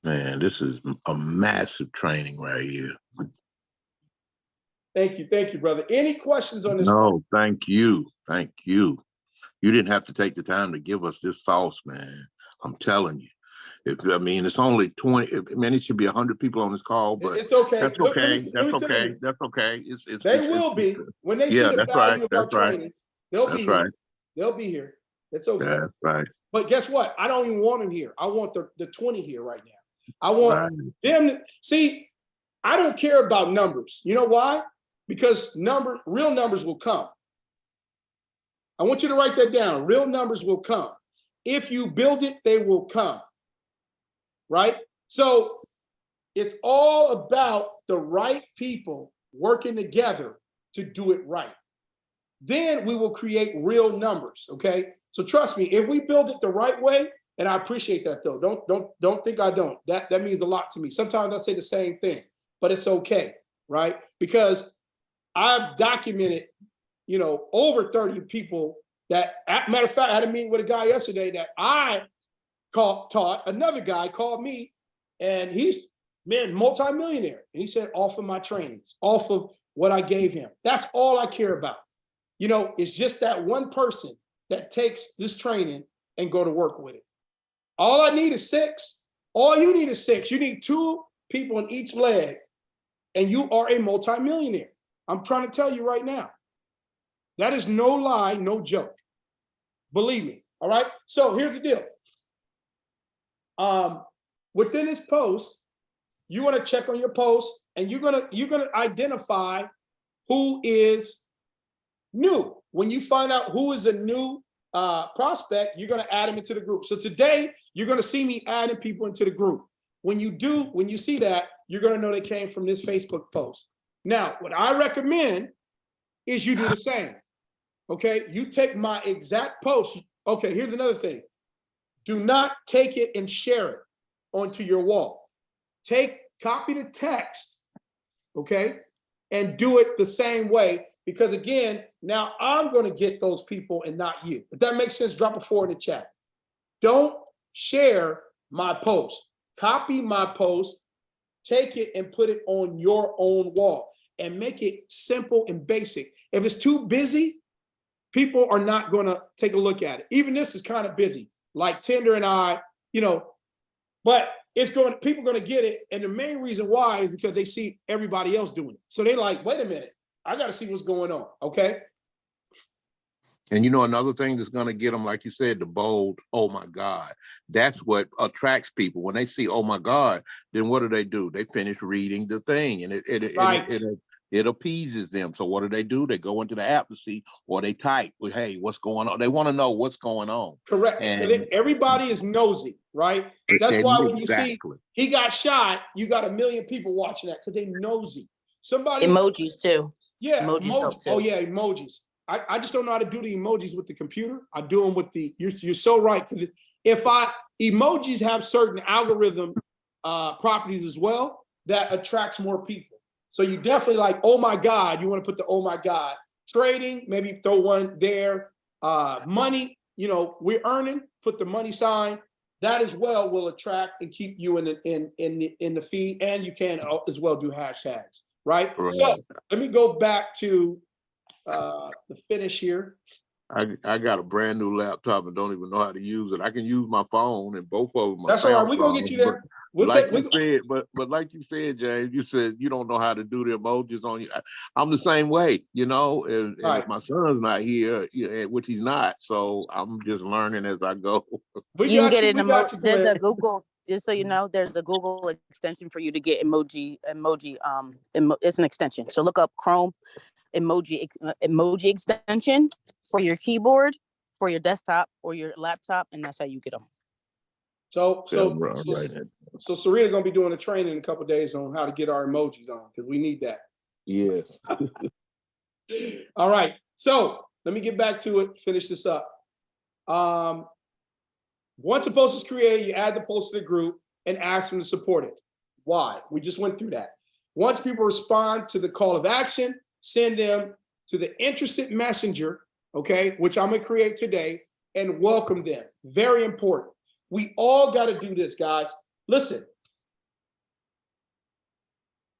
Man, this is a massive training right here. Thank you, brother. Any questions on this? No, thank you. Thank you. You didn't have to take the time to give us this sauce, man. I'm telling you. I mean, it's only 20. Man, it should be 100 people on this call, but it's okay. That's Let me okay. tell That's okay. you, That's okay. they will be when they see Yeah, the that's value right. of our That's right. trainings. They'll be That's here. right. They'll be here. It's okay. That's right. But guess what? I don't even want them here. I want the 20 here right now. I want them to see. I don't care about numbers. You know why? Because real numbers will come. I want you to write that down. Real numbers will come. If you build it, they will come. Right? So it's all about the right people working together to do it right. Then we will create real numbers. Okay. So trust me, if we build it the right way, and I appreciate that though. Don't think I don't. That means a lot to me. Sometimes I say the same thing, but it's okay, right? Because I've documented, over 30 people that, matter of fact, I had a meeting with a guy yesterday that I taught. Another guy called me, and he's multi-millionaire. And he said, off of my trainings, off of what I gave him. That's all I care about. It's just that one person that takes this training and go to work with it. All I need is 6. All you need is 6. You need 2 people in each leg, and you are a multi-millionaire. I'm trying to tell you right now. That is no lie, no joke. Believe me. All right. So here's the deal. Within this post, you want to check on your post, and you're gonna identify who is new. When you find out who is a new prospect, you're gonna add them into the group. So today, you're gonna see me adding people into the group. When you see that, you're gonna know they came from this Facebook post. Now, what I recommend is you do the same. Okay, you take my exact post. Okay, here's another thing. Do not take it and share it onto your wall. Copy the text, okay, and do it the same way, because again, now I'm going to get those people and not you. If that makes sense, drop a 4 in the chat. Don't share my post. Copy my post, take it and put it on your own wall and make it simple and basic. If it's too busy, people are not going to take a look at it. Even this is kind of busy, like Tinder and I, but people are going to get it. And the main reason why is because they see everybody else doing it. So they're like, wait a minute, I got to see what's going on. Okay. And another thing that's going to get them, like you said, the bold, oh my God, that's what attracts people. When they see, oh my God, then what do? They finish reading the thing, and it appeases them. So what do? They go into the app to see, or they type, well, hey, what's going on? They want to know what's going on. Correct. And everybody is nosy, right? That's why when you see he got shot, you got 1 million people watching that because they nosy. Emojis too. Yeah. Emojis help too. Oh yeah, emojis. I just don't know how to do the emojis with the computer. I do them with you're so right. Because emojis have certain algorithm properties as well that attracts more people. So you definitely like, oh my God, you want to put the, oh my God. Trading, maybe throw one there. Money, we're earning, put the money sign. That as well will attract and keep you in the feed, and you can as well do hashtags, right? So let me go back to the finish here. I got a brand new laptop and don't even know how to use it. I can use my phone and both of them. That's all right. We're gonna get you there. But like you said, James, you said you don't know how to do the emojis on you. I'm the same way, and Right. my son's not here, which he's not. So I'm just learning as I go. We You can got get you. an We got emoji. you, There's a Glenn. Google, just so you know, there's a Google extension for you to get emoji. It's an extension. So look up Chrome emoji extension for your keyboard, for your desktop or your laptop, and that's how you get them. So Serena's gonna be doing a training in a couple of days on how to get our emojis on, because we need that. Yes. All right. So let me get back to it. Finish this up. Once a post is created, you add the post to the group and ask them to support it. Why? We just went through that. Once people respond to the call of action, send them to the interested messenger, okay, which I'm gonna create today, and welcome them. Very important. We all got to do this, guys. Listen,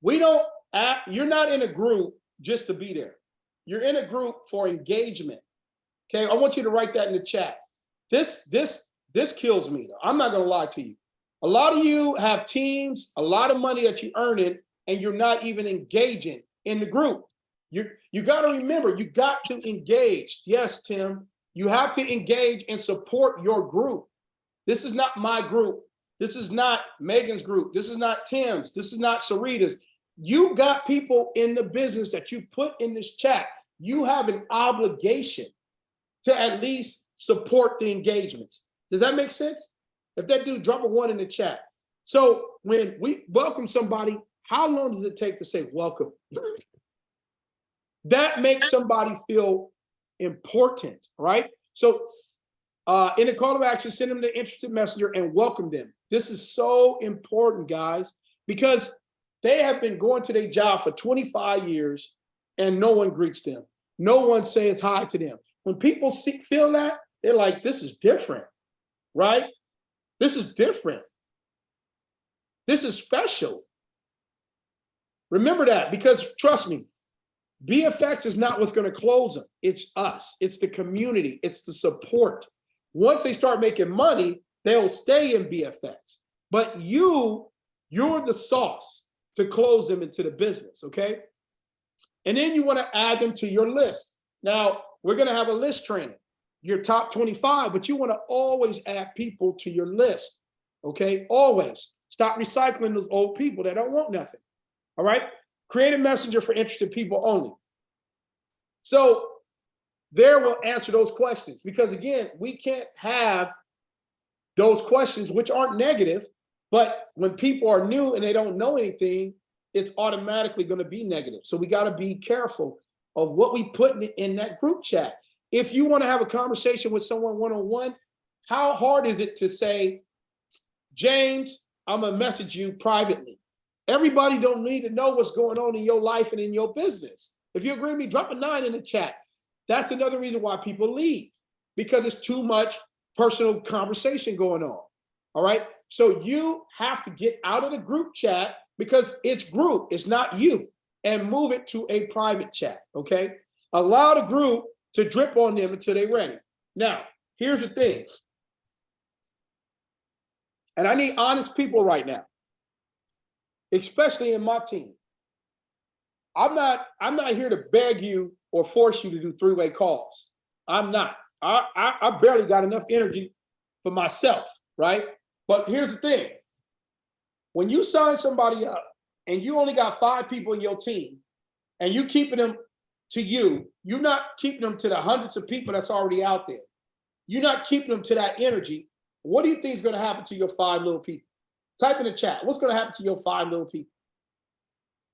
you're not in a group just to be there. You're in a group for engagement. Okay, I want you to write that in the chat. This kills me. I'm not gonna lie to you. A lot of you have teams, a lot of money that you earning, and you're not even engaging in the group. You got to remember, you got to engage. Yes, Tim, you have to engage and support your group. This is not my group. This is not Megan's group. This is not Tim's. This is not Sarita's. You got people in the business that you put in this chat. You have an obligation to at least support the engagements. Does that make sense? If that dude, drop a 1 in the chat. So when we welcome somebody, how long does it take to say welcome? That makes somebody feel important, right? So in a call to action, send them the interested messenger and welcome them. This is so important, guys, because they have been going to their job for 25 years and no one greets them. No one says hi to them. When people feel that, they're like, this is different, right? This is different. This is special. Remember that, because trust me, BFX is not what's going to close them. It's us. It's the community. It's the support. Once they start making money, they'll stay in BFX. But you're the sauce to close them into the business, okay? And then you want to add them to your list. Now, we're going to have a list training, your top 25, but you want to always add people to your list, okay? Always. Stop recycling those old people that don't want nothing, all right? Create a messenger for interested people only. So there will answer those questions, because again, we can't have those questions, which aren't negative, but when people are new and they don't know anything, it's automatically going to be negative. So we got to be careful of what we put in that group chat. If you want to have a conversation with someone one-on-one, how hard is it to say, James, I'm going to message you privately? Everybody don't need to know what's going on in your life and in your business. If you agree with me, drop a 9 in the chat. That's another reason why people leave, because it's too much personal conversation going on. All right. So you have to get out of the group chat, because it's group, it's not you, and move it to a private chat. Okay. Allow the group to drip on them until they're ready. Now, here's the thing. And I need honest people right now, especially in my team. I'm not here to beg you or force you to do 3-way calls. I'm not. I barely got enough energy for myself, right? But here's the thing. When you sign somebody up and you only got 5 people in your team and you keeping them to you, you're not keeping them to the hundreds of people that's already out there. You're not keeping them to that energy. What do you think is going to happen to your 5 little people? Type in the chat. What's going to happen to your 5 little people?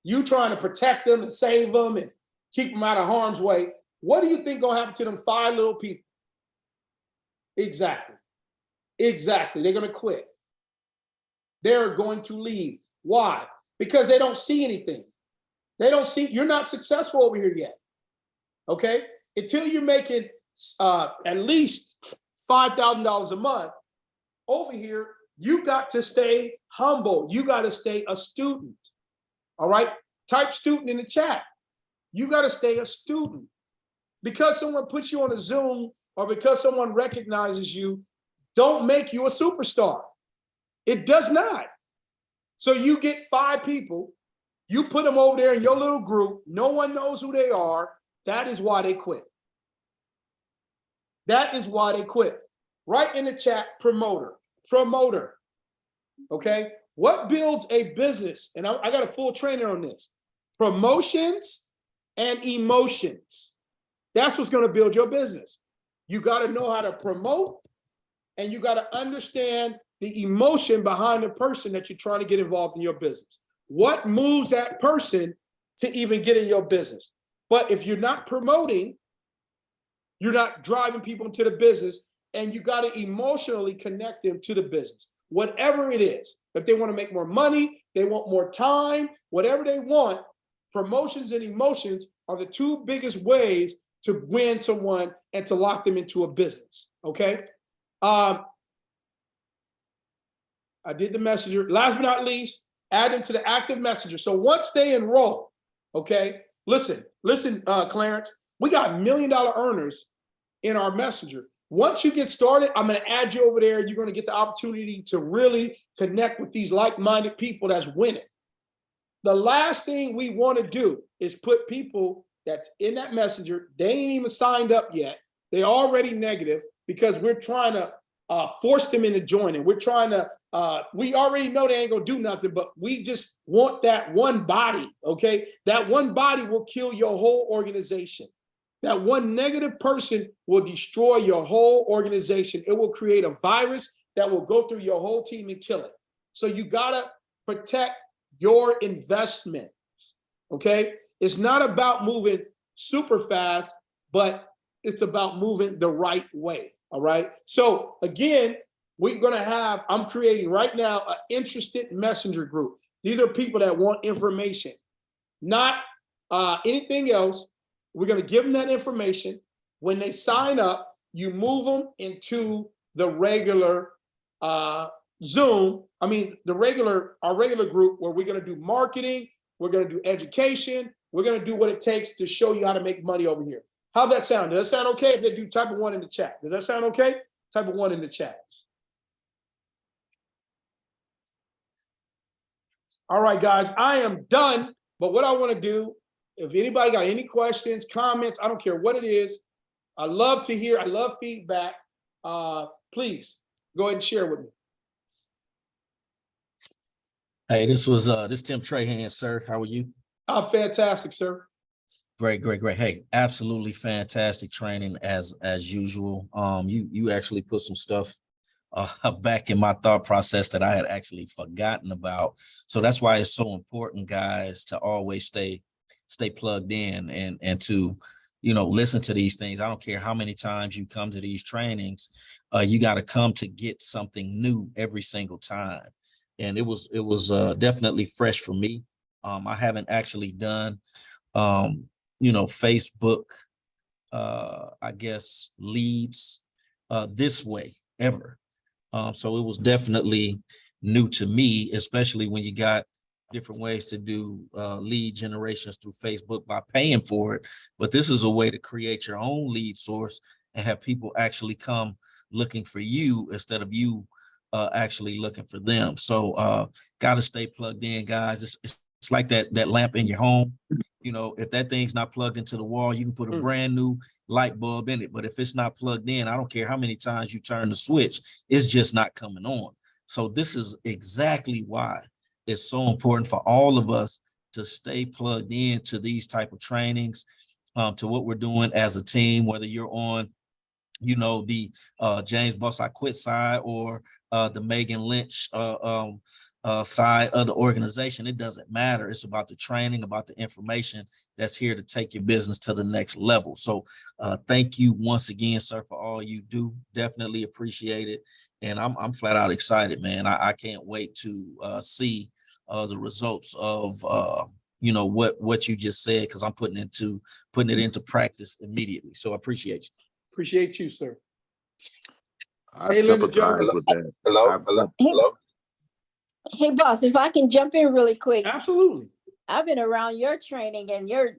You trying to protect them and save them and keep them out of harm's way. What do you think going to happen to them 5 little people? Exactly. Exactly. They're going to quit. They're going to leave. Why? Because they don't see anything. They don't see, you're not successful over here yet. Okay? Until you're making at least $5,000 a month. Over here, you got to stay humble. You got to stay a student. All right? Type student in the chat. You got to stay a student. Because someone puts you on a Zoom or because someone recognizes you, don't make you a superstar. It does not. So you get 5 people, you put them over there in your little group, no one knows who they are. That is why they quit. That is why they quit. Write in the chat, promoter, promoter. Okay? What builds a business? And I got a full training on this. Promotions and emotions. That's what's going to build your business. You got to know how to promote, and you got to understand the emotion behind the person that you're trying to get involved in your business. What moves that person to even get in your business? But if you're not promoting, you're not driving people into the business, and you got to emotionally connect them to the business. Whatever it is, if they want to make more money, they want more time, whatever they want, promotions and emotions are the 2 biggest ways to win someone and to lock them into a business, okay? I did the messenger. Last but not least, add them to the active messenger. So once they enroll, okay, listen, Clarence, we got $1 million earners in our messenger. Once you get started, I'm going to add you over there. You're going to get the opportunity to really connect with these like-minded people that's winning. The last thing we want to do is put people that's in that messenger, they ain't even signed up yet. They're already negative because we're trying to force them into joining. We're trying to, we already know they ain't gonna do nothing, but we just want that one body, okay? That one body will kill your whole organization. That one negative person will destroy your whole organization. It will create a virus that will go through your whole team and kill it. So you gotta protect your investment, okay? It's not about moving super fast, but it's about moving the right way, all right? So again, we're gonna have, I'm creating right now an interested messenger group. These are people that want information, not anything else. We're gonna give them that information. When they sign up, you move them into the regular Zoom, our regular group where we're gonna do marketing, we're gonna do education, we're gonna do what it takes to show you how to make money over here. How's that sound? Does that sound okay? If they do, type of 1 in the chat. Does that sound okay? Type of 1 in the chat. All right, guys, I am done. But what I want to do, if anybody got any questions, comments, I don't care what it is, I love to hear, I love feedback. Please go ahead and share with me. Hey, this Tim Trahan, sir. How are you? I'm fantastic, sir. Great. Hey, absolutely fantastic training as usual. You actually put some stuff back in my thought process that I had actually forgotten about. So that's why it's so important, guys, to always stay plugged in and to, listen to these things. I don't care how many times you come to these trainings, you got to come to get something new every single time. And it was definitely fresh for me. I haven't actually done, Facebook, I guess, leads this way ever. So it was definitely new to me, especially when you got different ways to do lead generations through Facebook by paying for it. But this is a way to create your own lead source and have people actually come looking for you instead of you actually looking for them. So got to stay plugged in, guys. It's like that lamp in your home. If that thing's not plugged into the wall, you can put a brand new light bulb in it. But if it's not plugged in, I don't care how many times you turn the switch, it's just not coming on. So this is exactly why it's so important for all of us to stay plugged in to these type of trainings, to what we're doing as a team, whether you're on the James Bus I Quit side or the Megan Lynch side of the organization. It doesn't matter. It's about the training, about the information that's here to take your business to the next level. So thank you once again, sir, for all you do. Definitely appreciate it. And I'm flat out excited, man. I can't wait to see the results of what you just said, because I'm putting it into practice immediately. So I appreciate you. Appreciate you, sir. I Hey, Linda sympathize Jones. with that. Hey, hey, boss, if I can jump in really quick, Absolutely. I've been around your training and your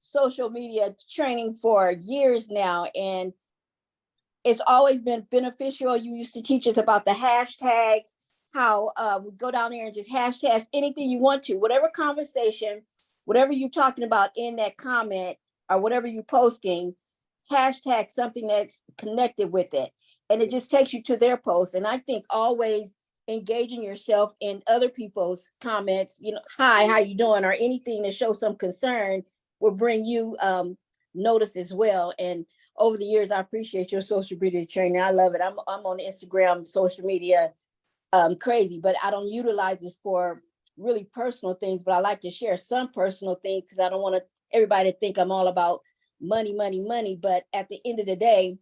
social media training for years now, and it's always been beneficial. You used to teach us about the hashtags, how we go down there and just hashtag anything you want to, whatever conversation, whatever you're talking about in that comment or whatever you're posting, hashtag something that's connected with it. And it just takes you to their post. And I think always engaging yourself in other people's comments, you know, hi, how you doing, or anything to show some concern will bring you notice as well. And over the years, I appreciate your social media training. I love it. I'm on Instagram, social media, crazy, but I don't utilize it for really personal things. But I like to share some personal things because I don't want everybody to think I'm all about money, money, money. But at the end of the day,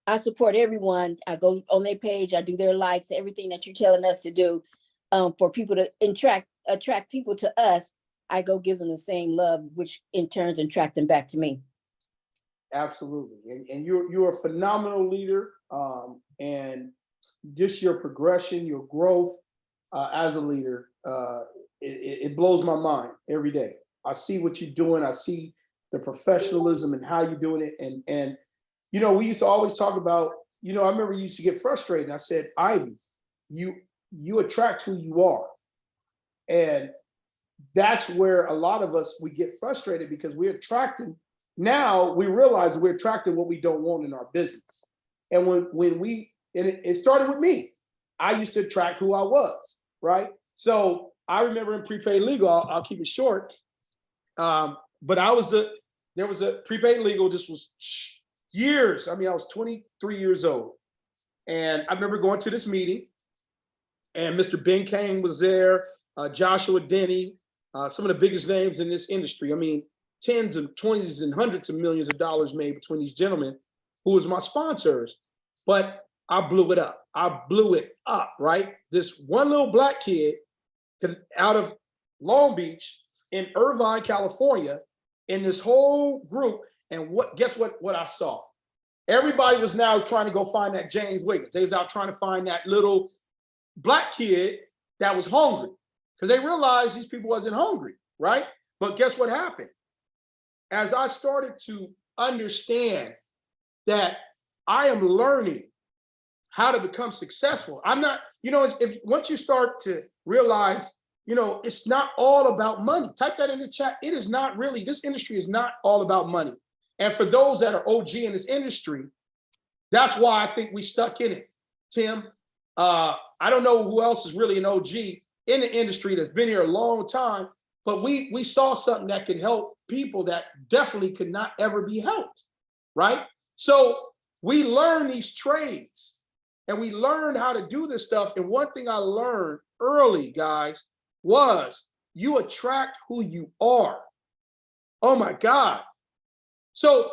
I support everyone. I go on their page, I do their likes, everything that you're telling us to do, for people to attract people to us. I go give them the same love, which in turns attract them back to me. Absolutely. And you're a phenomenal leader. And just your progression, your growth as a leader, it blows my mind every day. I see what you're doing. I see the professionalism and how you're doing it. And you know, we used to always talk about, you know, I remember you used to get frustrated. And I said, Ivy, you attract who you are. And that's where a lot of us, we get frustrated because we're attracting. Now we realize we're attracting what we don't want in our business. And it started with me. I used to attract who I was, right? So I remember in prepaid legal, I'll keep it short. But there was a prepaid legal, this was years. I mean, I was 23 years old. And I remember going to this meeting and Mr. Ben Kane was there, Joshua Denny, some of the biggest names in this industry. I mean, tens and twenties and hundreds of millions of dollars made between these gentlemen who was my sponsors. But I blew it up. I blew it up, right? This one little black kid out of Long Beach in Irvine, California, in this whole group. And guess what I saw? Everybody was now trying to go find that James Wiggins. They was out trying to find that little black kid that was hungry because they realized these people wasn't hungry, right? But guess what happened? As I started to understand that I am learning how to become successful, I'm not, you know, if once you start to realize, you know, it's not all about money. Type that in the chat. It is not really, this industry is not all about money. And for those that are OG in this industry, that's why I think we stuck in it. Tim, I don't know who else is really an OG in the industry that's been here a long time, but we saw something that could help people that definitely could not ever be helped, right? So we learned these trades and we learned how to do this stuff. And one thing I learned early, guys, was you attract who you are. Oh my God. So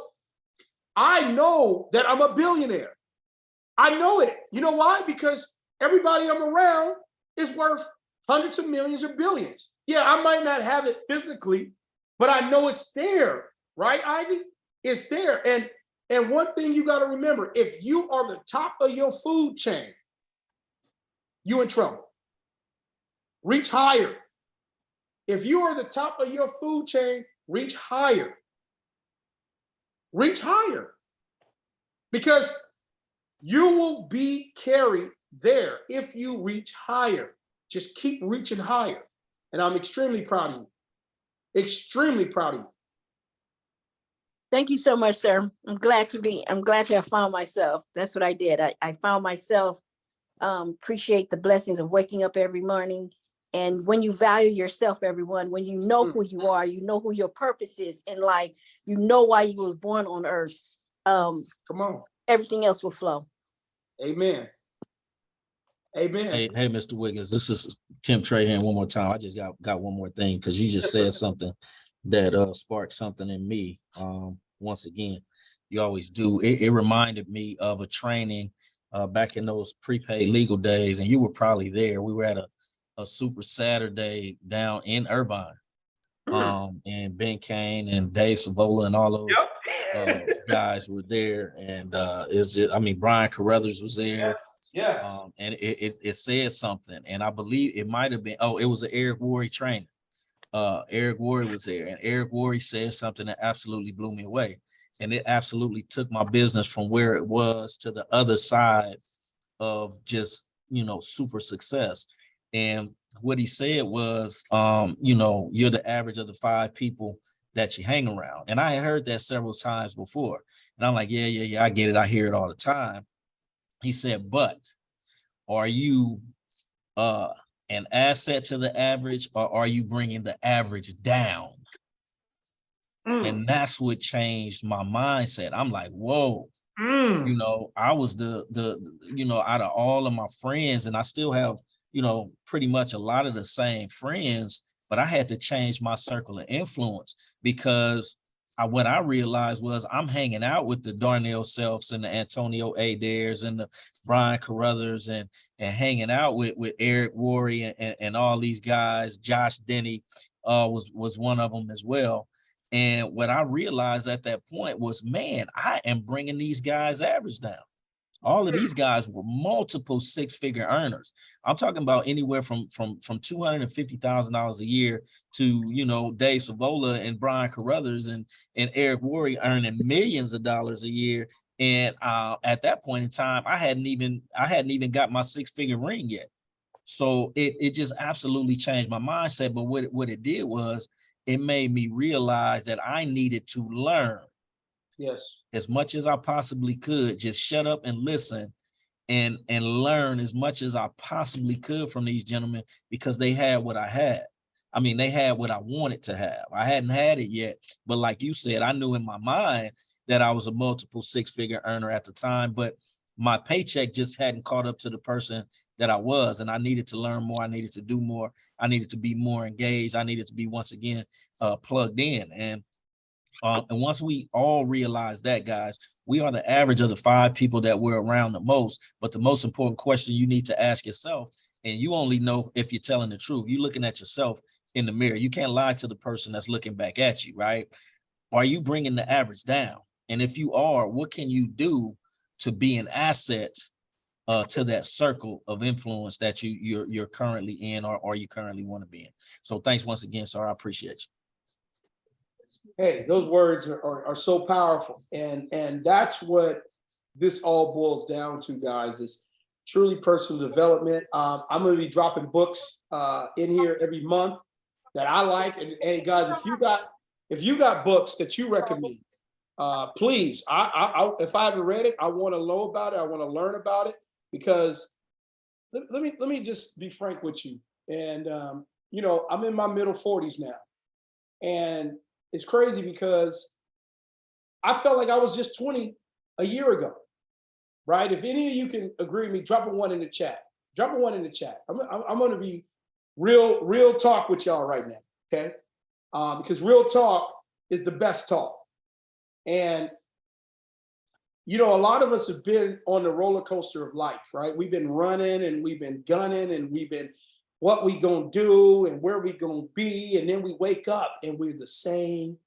I know that I'm a billionaire. I know it. You know why? Because everybody I'm around is worth hundreds of millions or billions. Yeah, I might not have it physically, but I know it's there, right, Ivy? It's there. And one thing you got to remember, if you are the top of your food chain, you in trouble. Reach higher. If you are the top of your food chain, reach higher. Reach higher. Because you will be carried there if you reach higher. Just keep reaching higher. And I'm extremely proud of you. Extremely proud of you. Thank you so much, sir. I'm glad to have found myself. That's what I did. I found myself, appreciate the blessings of waking up every morning. And when you value yourself, everyone, when you know who you are, you know who your purpose is in life, you know why you was born on earth. Come on. Everything else will flow. Amen. Amen. Hey, Mr. Wiggins, this is Tim Trahan one more time. I just got one more thing because you just said something that sparked something in me. Once again, you always do. It reminded me of a training back in those prepaid legal days, and you were probably there. We were at a Super Saturday down in Irvine, And Ben Kane and Dave Savola and all those Yep. guys were there. And I mean, Brian Carruthers was there. Yes. And it said something. And I believe it might have been, it was an Eric Worre training. Eric Worre was there, and Eric Worre said something that absolutely blew me away. And it absolutely took my business from where it was to the other side of just, super success. And what he said was, you're the average of the 5 people that you hang around. And I had heard that several times before. And I'm like, yeah, I get it. I hear it all the time. He said, but are you an asset to the average, or are you bringing the average down? And that's what changed my mindset. I'm like, whoa, I was the out of all of my friends, and I still have, pretty much a lot of the same friends, but I had to change my circle of influence because what I realized was I'm hanging out with the Darnell Selfs and the Antonio Adaires and the Brian Carruthers and hanging out with Eric Worre and all these guys. Josh Denny was one of them as well. And what I realized at that point was, man, I am bringing these guys' average down. All of these guys were multiple 6-figure earners. I'm talking about anywhere from $250,000 a year to, Dave Savola and Brian Carruthers and Eric Worre earning millions of dollars a year. And at that point in time, I hadn't even got my 6-figure ring yet. So it just absolutely changed my mindset. But what it did was it made me realize that I needed to learn. Yes. As much as I possibly could, just shut up and listen and learn as much as I possibly could from these gentlemen, because they had what I had. I mean, they had what I wanted to have. I hadn't had it yet, but like you said, I knew in my mind that I was a multiple 6-figure earner at the time, but my paycheck just hadn't caught up to the person that I was, and I needed to learn more. I needed to do more. I needed to be more engaged. I needed to be, once again, plugged in. And once we all realize that, guys, we are the average of the 5 people that we're around the most. But the most important question you need to ask yourself, and you only know if you're telling the truth, you're looking at yourself in the mirror. You can't lie to the person that's looking back at you, right? Are you bringing the average down? And if you are, what can you do to be an asset to that circle of influence that you're currently in, or you currently want to be in? So thanks once again, sir. I appreciate you. Hey, those words are so powerful. And that's what this all boils down to, guys, is truly personal development. I'm going to be dropping books in here every month that I like. And hey, guys, if you got books that you recommend, please, if I haven't read it, I want to know about it. I want to learn about it, because let me just be frank with you. And, I'm in my middle 40s now. And it's crazy because I felt like I was just 20 a year ago, right? If any of you can agree with me, drop a 1 in the chat. Drop a 1 in the chat. I'm going to be real talk with y'all right now, okay? Because real talk is the best talk. And, a lot of us have been on the roller coaster of life, right? We've been running and we've been gunning and we've been what we gonna do and where we gonna be. And then we wake up and we're the same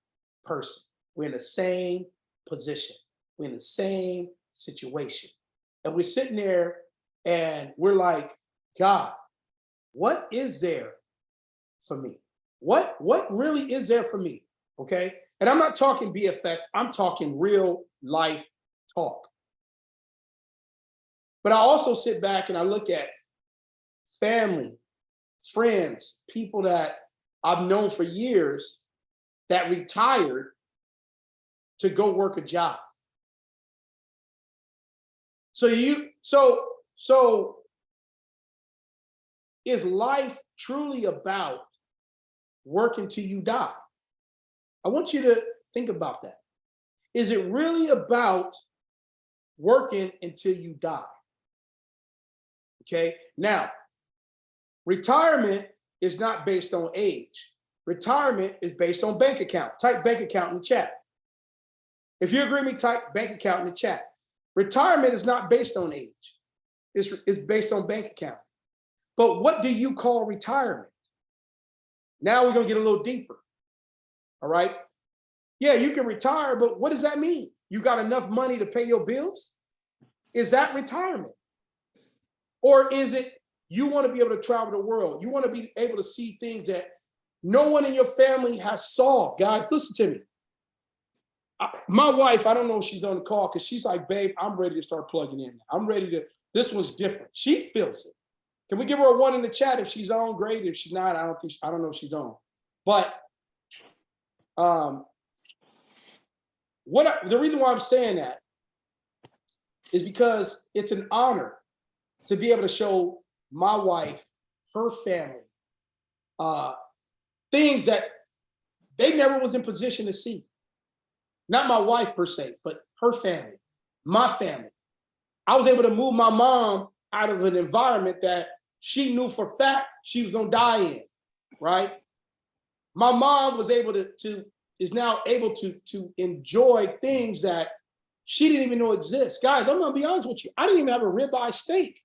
person. We're in the same position. We're in the same situation. And we're sitting there and we're like, God, what is there for me? What really is there for me? Okay. And I'm not talking BFX, I'm talking real life talk. But I also sit back and I look at family, friends, people that I've known for years that retired to go work a job. So is life truly about working till you die? I want you to think about that. Is it really about working until you die? Okay, now, retirement is not based on age. Retirement is based on bank account. Type bank account in the chat. If you agree with me, type bank account in the chat. Retirement is not based on age. It's based on bank account. But what do you call retirement? Now we're going to get a little deeper. All right. Yeah, you can retire, but what does that mean? You got enough money to pay your bills? Is that retirement? Or is it you want to be able to travel the world? You want to be able to see things that no one in your family has saw. Guys, listen to me. My wife, I don't know if she's on the call because she's like, babe, I'm ready to start plugging in. I'm ready to, this one's different. She feels it. Can we give her a 1 in the chat if she's on? Great. If she's not, I don't know if she's on. But the reason why I'm saying that is because it's an honor to be able to show my wife, her family, things that they never was in position to see. Not my wife per se, but her family, my family. I was able to move my mom out of an environment that she knew for a fact she was gonna die in, right? My mom was able is now able to enjoy things that she didn't even know exist. Guys, I'm gonna be honest with you. I didn't even have a ribeye steak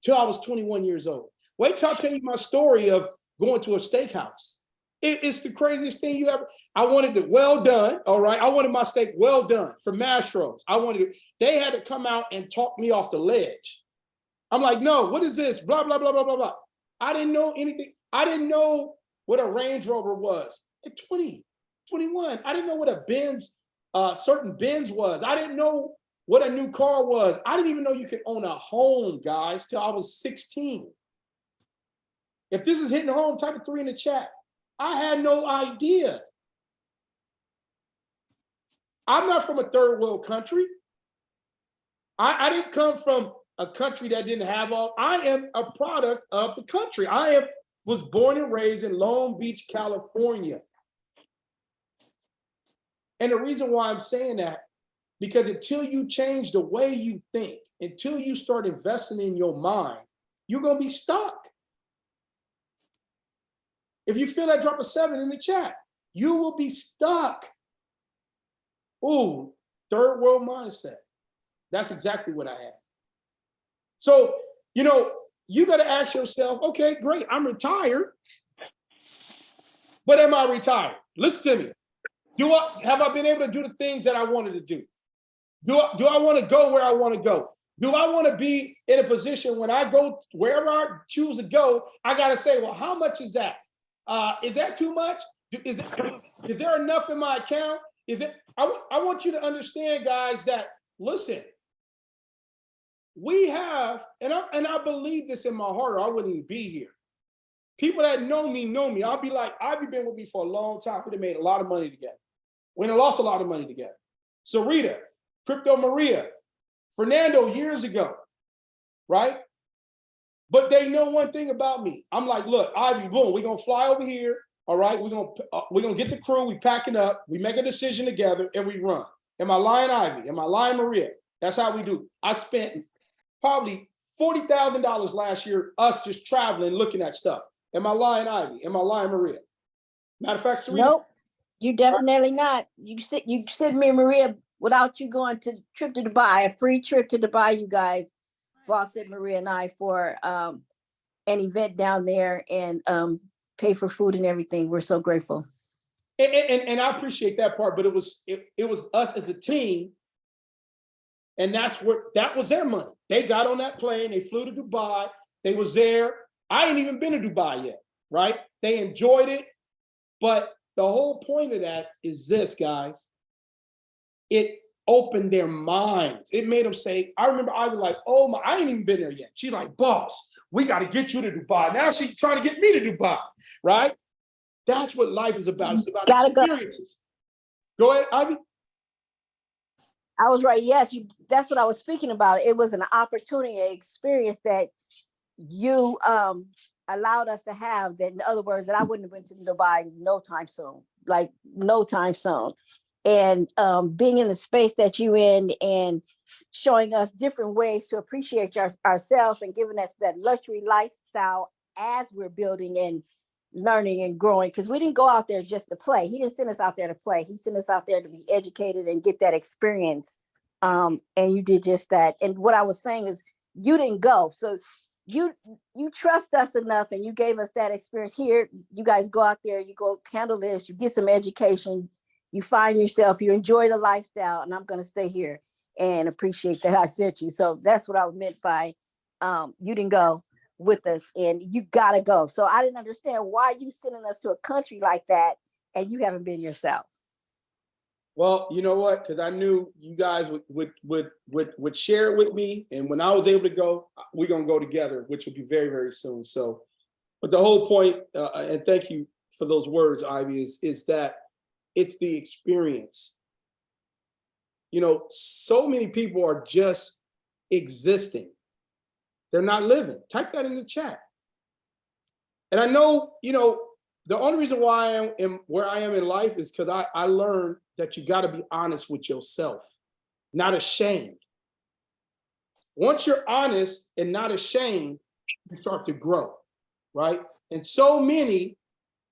till I was 21 years old. Wait till I tell you my story of going to a steakhouse. It's the craziest thing you ever. I wanted it well done, all right? I wanted my steak well done from Mastro's. They had to come out and talk me off the ledge. I'm like, no, what is this? Blah, blah, blah, blah, blah, blah. I didn't know anything. I didn't know what a Range Rover was at 20, 21. I didn't know what a Benz, certain Benz was. I didn't know what a new car was. I didn't even know you could own a home, guys, till I was 16. If this is hitting home, type of 3 in the chat. I had no idea. I'm not from a third world country. I didn't come from a country that didn't have all. I am a product of the country. Was born and raised in Long Beach, California. And the reason why I'm saying that, because until you change the way you think, until you start investing in your mind, you're going to be stuck. If you feel that, drop a 7 in the chat. You will be stuck. Ooh, third world mindset. That's exactly what I had. So, you got to ask yourself, okay, great, I'm retired. But am I retired? Listen to me. Have I been able to do the things that I wanted to do? Do I want to go where I want to go? Do I want to be in a position when I go wherever I choose to go, I got to say, well, how much is that? Is that too much? Is there enough in my account? I want you to understand, guys, that, listen, we have, and I believe this in my heart, or I wouldn't even be here. People that know me. I'll be like, Ivy been with me for a long time. We've made a lot of money together. We done lost a lot of money together. Sarita, Crypto Maria, Fernando years ago, right? But they know one thing about me. I'm like, look, Ivy, boom, we're gonna fly over here. All right, we're gonna get the crew. We packing up. We make a decision together, and we run. Am I lying, Ivy? Am I lying, Maria? That's how we do. I spent probably $40,000 last year, us just traveling, looking at stuff. Am I lying, Ivy? Am I lying, Maria? Matter of fact, Sarita. Nope, you definitely not. You sent me and Maria without you going to trip to Dubai, a free trip to Dubai, you guys. Boss said Maria and I for an event down there and pay for food and everything. We're so grateful. And I appreciate that part, but it was us as a team, and that was their money. They got on that plane, they flew to Dubai, they was there. I ain't even been to Dubai yet, right? They enjoyed it, but the whole point of that is this, guys. It opened their minds. It made them say, I remember I was like, oh my, I ain't even been there yet. She's like, boss, we got to get you to Dubai. Now she's trying to get me to Dubai, right? That's what life is about. It's about experiences. Go ahead, Ivy. I was right. Yes, that's what I was speaking about. It was an opportunity, an experience that you allowed us to have. That, in other words, that I wouldn't have been to Dubai no time soon, like no time soon. And being in the space that you in and showing us different ways to appreciate ourselves and giving us that luxury lifestyle as we're building and learning and growing, because we didn't go out there just to play. He didn't send us out there to play. He sent us out there to be educated and get that experience. And you did just that. And what I was saying is you didn't go. So you trust us enough and you gave us that experience. Here, you guys go out there, you go handle this, you get some education, you find yourself, you enjoy the lifestyle, and I'm going to stay here and appreciate that I sent you. So that's what I meant by you didn't go with us and you got to go. So I didn't understand why you sending us to a country like that and you haven't been yourself. Well, you know what? Because I knew you guys would share it with me, and when I was able to go, we're gonna go together, which will be very, very soon. So, but the whole point, and thank you for those words, Ivy, is that it's the experience. You know, so many people are just existing; they're not living. Type that in the chat. And I know, you know, the only reason why I am where I am in life is because I learned that you got to be honest with yourself, not ashamed. Once you're honest and not ashamed, you start to grow, right? And so many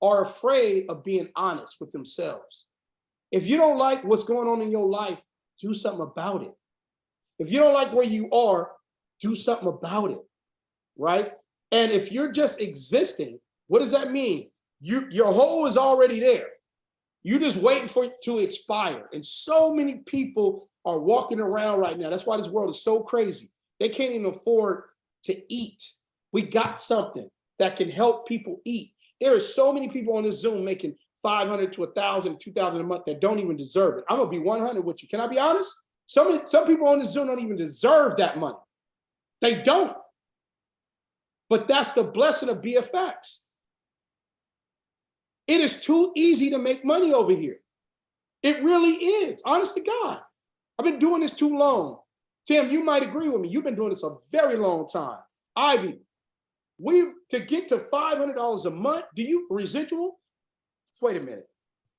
are afraid of being honest with themselves. If you don't like what's going on in your life, do something about it. If you don't like where you are, do something about it, right? And if you're just existing, what does that mean? Your hole is already there. You're just waiting for it to expire. And so many people are walking around right now. That's why this world is so crazy. They can't even afford to eat. We got something that can help people eat. There are so many people on this Zoom making 500 to 1,000, 2,000 a month that don't even deserve it. I'm gonna be 100 with you. Can I be honest? Some people on this Zoom don't even deserve that money. They don't. But that's the blessing of BFX. It is too easy to make money over here. It really is, honest to God. I've been doing this too long. Tim, you might agree with me. You've been doing this a very long time. Ivy, to get to $500 a month, do you residual? Wait a minute.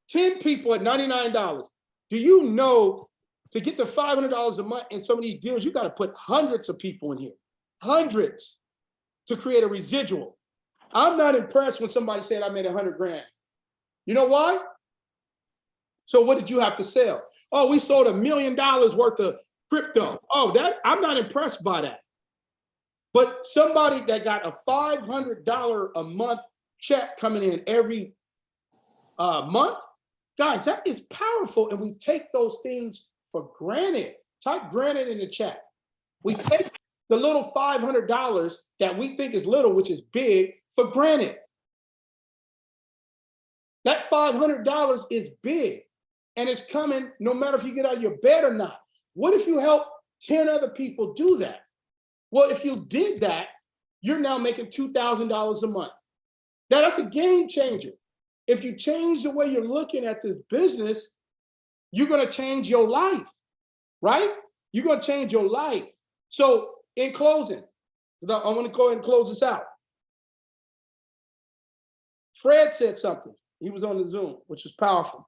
10 people at $99. Do you know to get to $500 a month in some of these deals, you got to put hundreds of people in here, hundreds to create a residual. I'm not impressed when somebody said I made 100 grand. You know why? So what did you have to sell? Oh, we sold $1 million worth of crypto. Oh, I'm not impressed by that. But somebody that got a $500 a month check coming in every month, guys, that is powerful. And we take those things for granted. Type granted in the chat. We take the little $500 that we think is little, which is big, for granted. That $500 is big, and it's coming no matter if you get out of your bed or not. What if you help 10 other people do that? Well, if you did that, you're now making $2,000 a month. Now, that's a game changer. If you change the way you're looking at this business, you're going to change your life, right? You're going to change your life. So in closing, I want to go ahead and close this out. Fred said something. He was on the Zoom, which was powerful.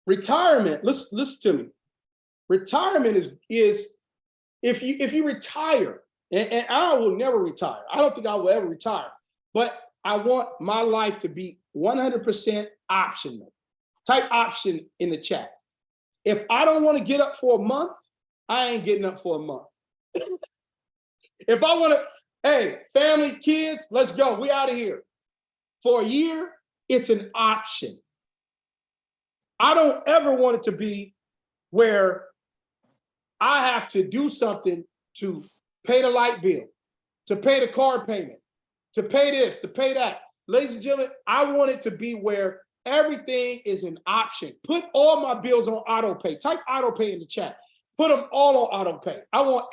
Retirement, listen to me. Retirement is if you retire, and I will never retire. I don't think I will ever retire, but I want my life to be 100% optional. Type option in the chat. If I don't want to get up for a month, I ain't getting up for a month. If I want to, hey, family, kids, let's go. We out of here. For a year, it's an option. I don't ever want it to be where I have to do something to pay the light bill, to pay the car payment, to pay this, to pay that. Ladies and gentlemen, I want it to be where everything is an option. Put all my bills on auto pay. Type auto pay in the chat. Put them all on auto pay. I want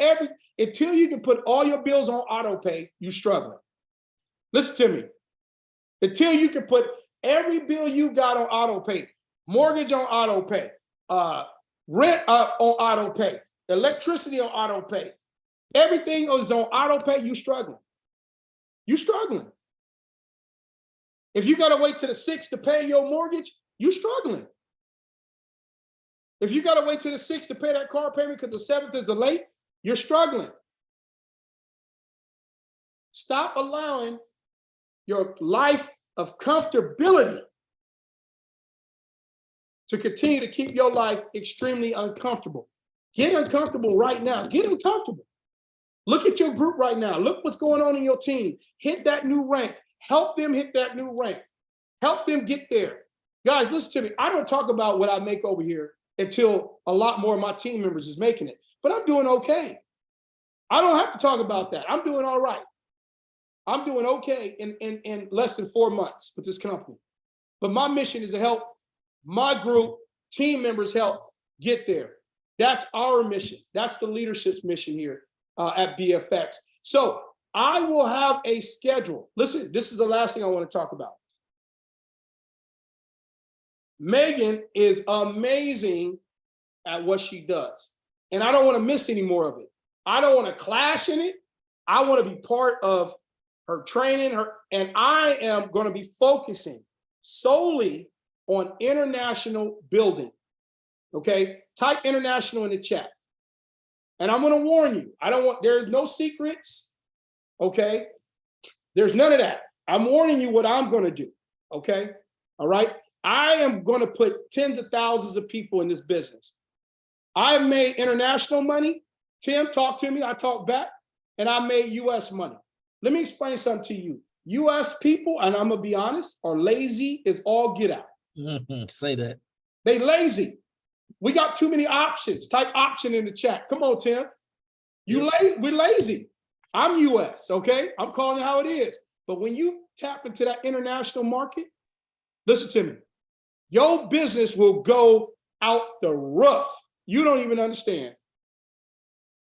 until you can put all your bills on auto pay, you're struggling. Listen to me. Until you can put every bill you got on auto pay, mortgage on auto pay, rent on auto pay, electricity on auto pay, everything is on auto pay, you're struggling. You're struggling. If you got to wait to the 6th to pay your mortgage, you're struggling. If you got to wait to the 6th to pay that car payment because the 7th is late, you're struggling. Stop allowing your life of comfortability to continue to keep your life extremely uncomfortable. Get uncomfortable right now. Get uncomfortable. Look at your group right now. Look what's going on in your team. Hit that new rank. Help them hit that new rank. Help them get there. Guys, listen to me. I don't talk about what I make over here until a lot more of my team members is making it. But I'm doing okay. I don't have to talk about that. I'm doing all right. I'm doing okay in less than 4 months with this company. But my mission is to help my group, team members help get there. That's our mission. That's the leadership's mission here at BFX. So I will have a schedule. Listen, this is the last thing I want to talk about. Megan is amazing at what she does. And I don't want to miss any more of it. I don't want to clash in it. I want to be part of her training, and I am going to be focusing solely on international building. Okay, type international in the chat. And I'm going to warn you, there's no secrets. Okay, there's none of that. I'm warning you what I'm going to do. Okay, all right. I am going to put tens of thousands of people in this business. I made international money. Tim, talk to me. I talk back. And I made US money. Let me explain something to you. US people, and I'm going to be honest, are lazy as all get out. Say that. They lazy. We got too many options. Type option in the chat. Come on, Tim. We're lazy. I'm US, okay? I'm calling it how it is. But when you tap into that international market, listen to me. Your business will go out the roof. You don't even understand.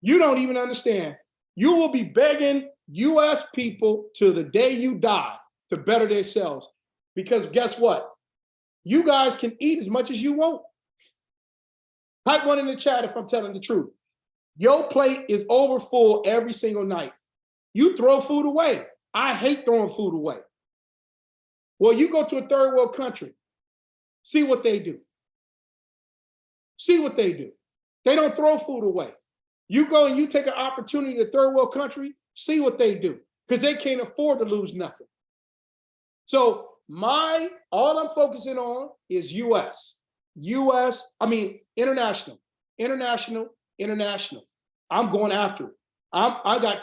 You don't even understand. You will be begging US people to the day you die to better themselves. Because guess what? You guys can eat as much as you want. Type one in the chat if I'm telling the truth. Your plate is over full every single night. You throw food away. I hate throwing food away. Well, you go to a third world country. See what they do. See what they do. They don't throw food away. You go and you take an opportunity to third world country, see what they do, because they can't afford to lose nothing. So all I'm focusing on is international. I'm going after it. I got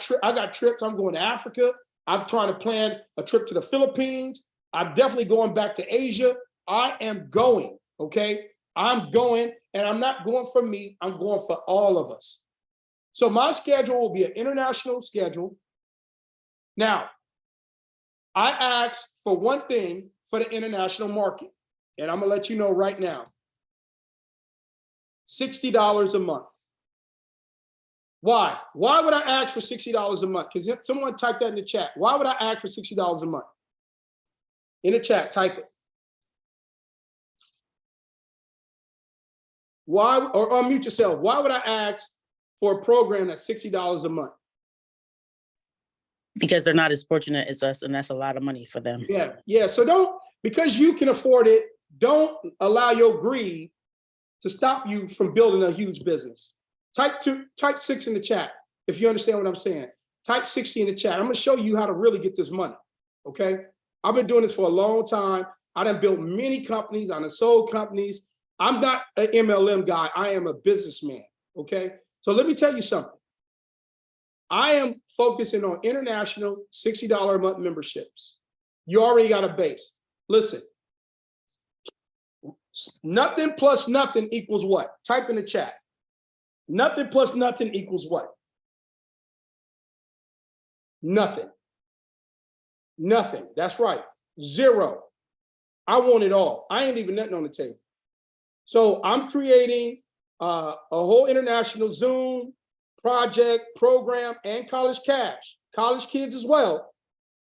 trips. I'm going to Africa. I'm trying to plan a trip to the Philippines. I'm definitely going back to Asia. I am going, okay? I'm going, and I'm not going for me. I'm going for all of us. So my schedule will be an international schedule. Now, I asked for one thing for the international market, and I'm gonna let you know right now. $60 a month. Why? Why would I ask for $60 a month? Because someone type that in the chat. Why would I ask for $60 a month? In the chat, type it. Why, or unmute yourself. Why would I ask for a program that's $60 a month? Because they're not as fortunate as us, and that's a lot of money for them. Yeah. So because you can afford it, don't allow your greed to stop you from building a huge business. Type 6 in the chat if you understand what I'm saying. Type 60 in the chat. I'm gonna show you how to really get this money. Okay. I've been doing this for a long time. I done built many companies. I done sold companies. I'm not an MLM guy. I am a businessman. Okay. So let me tell you something. I am focusing on international $60 a month memberships. You already got a base. Listen, nothing plus nothing equals what? Type in the chat. Nothing plus nothing equals what? Nothing. Nothing. That's right. Zero. I want it all. I ain't leaving nothing on the table. So I'm creating a whole international Zoom project, program, and college cash, college kids as well.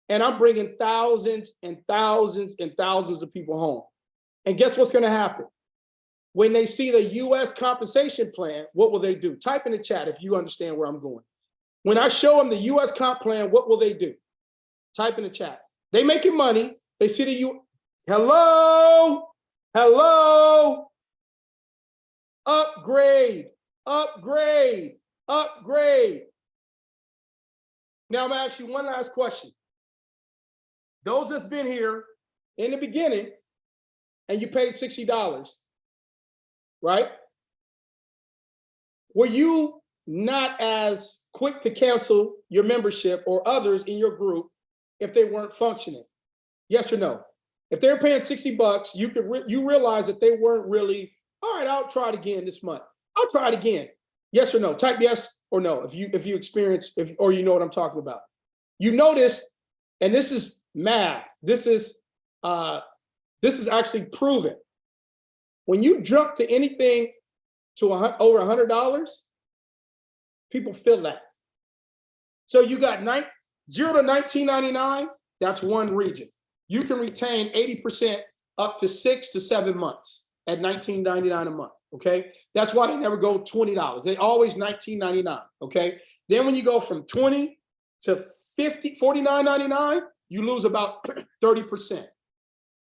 And I'm bringing thousands and thousands and thousands of people home. And guess what's going to happen? When they see the US compensation plan, what will they do? Type in the chat if you understand where I'm going. When I show them the US comp plan, what will they do? Type in the chat. They making money. They see the hello, upgrade, upgrade, upgrade. Now I'm gonna ask you one last question. Those that's been here in the beginning and you paid $60, right? Were you not as quick to cancel your membership or others in your group if they weren't functioning? Yes or no? If they're paying $60, you realize that they weren't really, all right, I'll try it again this month. I'll try it again. Yes or no? Type yes or no if you experience, or you know what I'm talking about. You notice, and this is math. This is actually proven. When you jump to anything to over $100, people feel that. So you got 0 to $19.99. That's one region. You can retain 80% up to 6 to 7 months at $19.99 a month. Okay, that's why they never go $20. They always $19.99. Okay, then when you go from 20 to 49.99, you lose about 30%.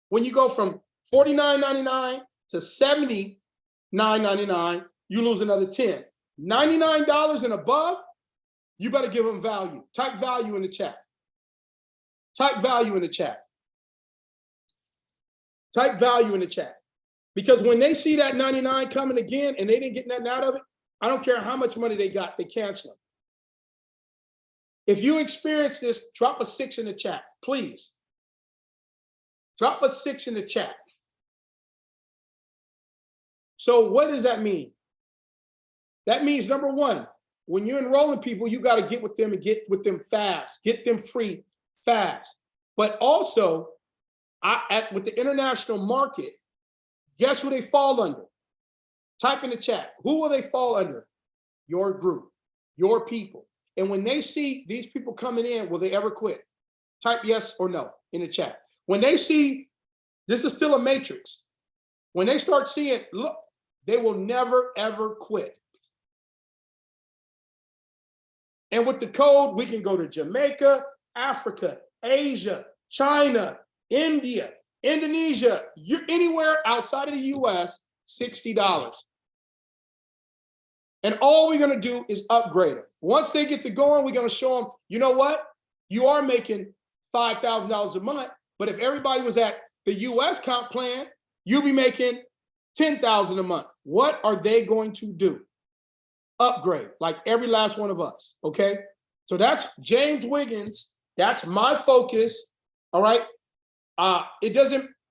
When you go from $49.99 to $79.99, you lose another 10. $99 and above, you better give them value. Type value in the chat. Type value in the chat. Type value in the chat. Because when they see that 99 coming again and they didn't get nothing out of it, I don't care how much money they got, they cancel them. If you experience this, drop a 6 in the chat, please. Drop a 6 in the chat. So what does that mean? That means, number one, when you're enrolling people, you got to get with them and get with them fast, get them free fast. But also, with the international market, guess who they fall under? Type in the chat. Who will they fall under? Your group, your people. And when they see these people coming in, will they ever quit? Type yes or no in the chat. When they see, this is still a matrix. When they start seeing, look, they will never, ever quit. And with the code, we can go to Jamaica, Africa, Asia, China, India, Indonesia, you're anywhere outside of the US, $60. And all we're going to do is upgrade them. Once they get to going, we're going to show them, you know what? You are making $5,000 a month, but if everybody was at the US comp plan, you'll be making $10,000 a month. What are they going to do? Upgrade, like every last one of us, okay? So that's James Wiggins. That's my focus, all right?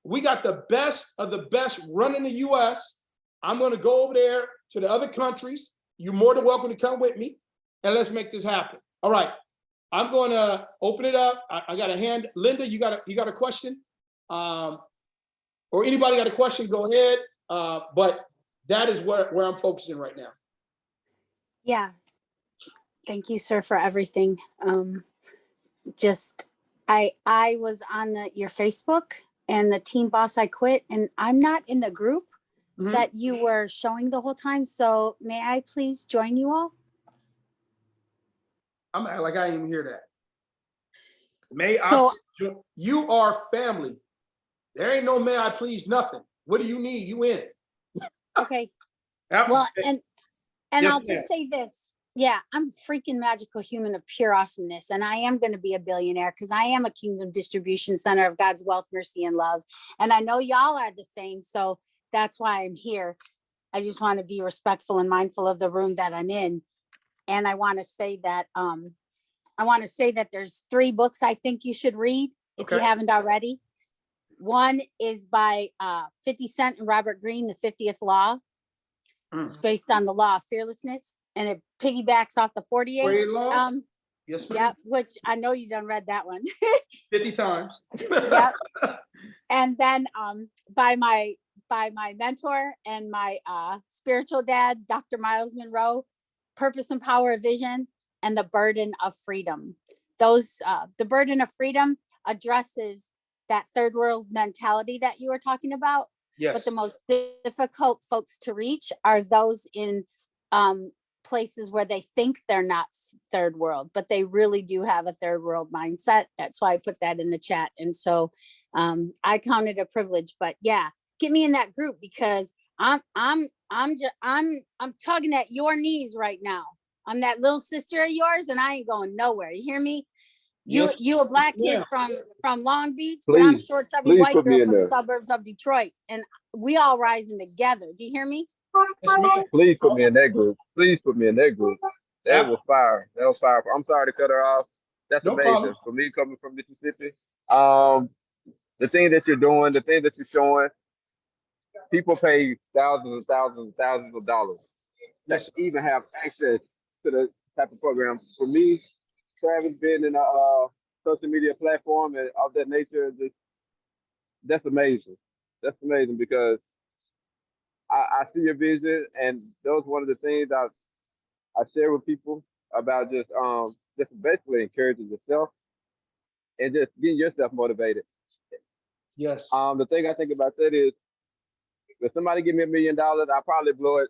We got the best of the best running the US. I'm gonna go over there to the other countries. You're more than welcome to come with me, and let's make this happen. All right, I'm gonna open it up. I got a hand. Linda, you got a question? Or anybody got a question, go ahead. But that is where I'm focusing right now. Yeah. Thank you, sir, for everything. I was on your Facebook and the Team Boss I Quit, and I'm not in the group that you were showing the whole time. So may I please join you all? I'm like, I didn't even hear that. You are family. There ain't no may I please nothing. What do you need? You in. Okay. Well, and Yes, I'll just say this. Yeah, I'm a freaking magical human of pure awesomeness. And I am going to be a billionaire because I am a kingdom distribution center of God's wealth, mercy, and love. And I know y'all are the same. So that's why I'm here. I just want to be respectful and mindful of the room that I'm in. And I want to say that there's 3 books I think you should read if you haven't already. One is by 50 Cent and Robert Greene, The 50th Law. It's based on the law of fearlessness, and it piggybacks off the 48 laws. Yes, ma'am. Yeah, which I know you done read that one 50 times. Yeah. And then by my mentor and my spiritual dad, Dr. Miles Monroe, Purpose and Power of Vision and the Burden of Freedom. Those the Burden of Freedom addresses that third world mentality that you were talking about. Yes. But the most difficult folks to reach are those in places where they think they're not third world, but they really do have a third world mindset. That's why I put that in the chat. And so I count it a privilege. But yeah, get me in that group because I'm tugging at your knees right now. I'm that little sister of yours, and I ain't going nowhere. You hear me? You a black kid from Long Beach, but I'm short chubby white girl from the suburbs of Detroit, and we all rising together. Do you hear me? Please put me in that group. Please put me in that group. That was fire. That was fire. I'm sorry to cut her off. That's No amazing. problem. For me coming from Mississippi, um, the thing that you're doing, the thing that you're showing, people pay thousands and thousands and thousands of dollars to Yes, sir. even have access to the type of program. For me, Travis being in a social media platform and of that nature, that's amazing. That's amazing because I see your vision, and that was one of the things I share with people about just basically encouraging yourself and just getting yourself motivated. Yes. The thing I think about that is if somebody give me $1 million, I'll probably blow it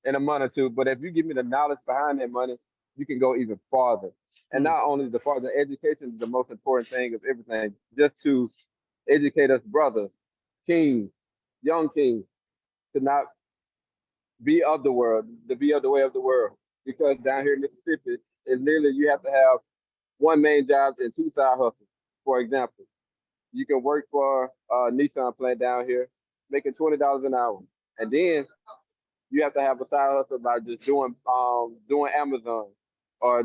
in a month or two. But if you give me the knowledge behind that money, you can go even farther. And Mm. not only the farther, education is the most important thing of everything. Just to educate us brothers, kings, young kings, to not be of the world, to be of the way of the world. Because down here in Mississippi, it's literally you have to have one main job and two side hustles. For example, you can work for a Nissan plant down here, making $20 an hour, and then you have to have a side hustle by just doing Amazon or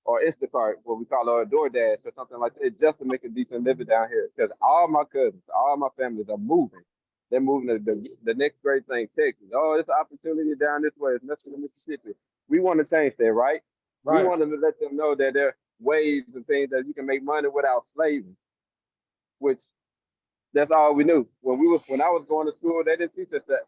Instacart, what we call it, or DoorDash or something like that, just to make a decent living down here. Because all my cousins, all my families are moving. They're moving to the next great thing, Texas. Oh, it's an opportunity down this way. It's nothing in Mississippi. We want to change that, right? We Right. want to let them know that there are ways and things that you can make money without slavery, which that's all we knew. When I was going to school, they didn't teach us that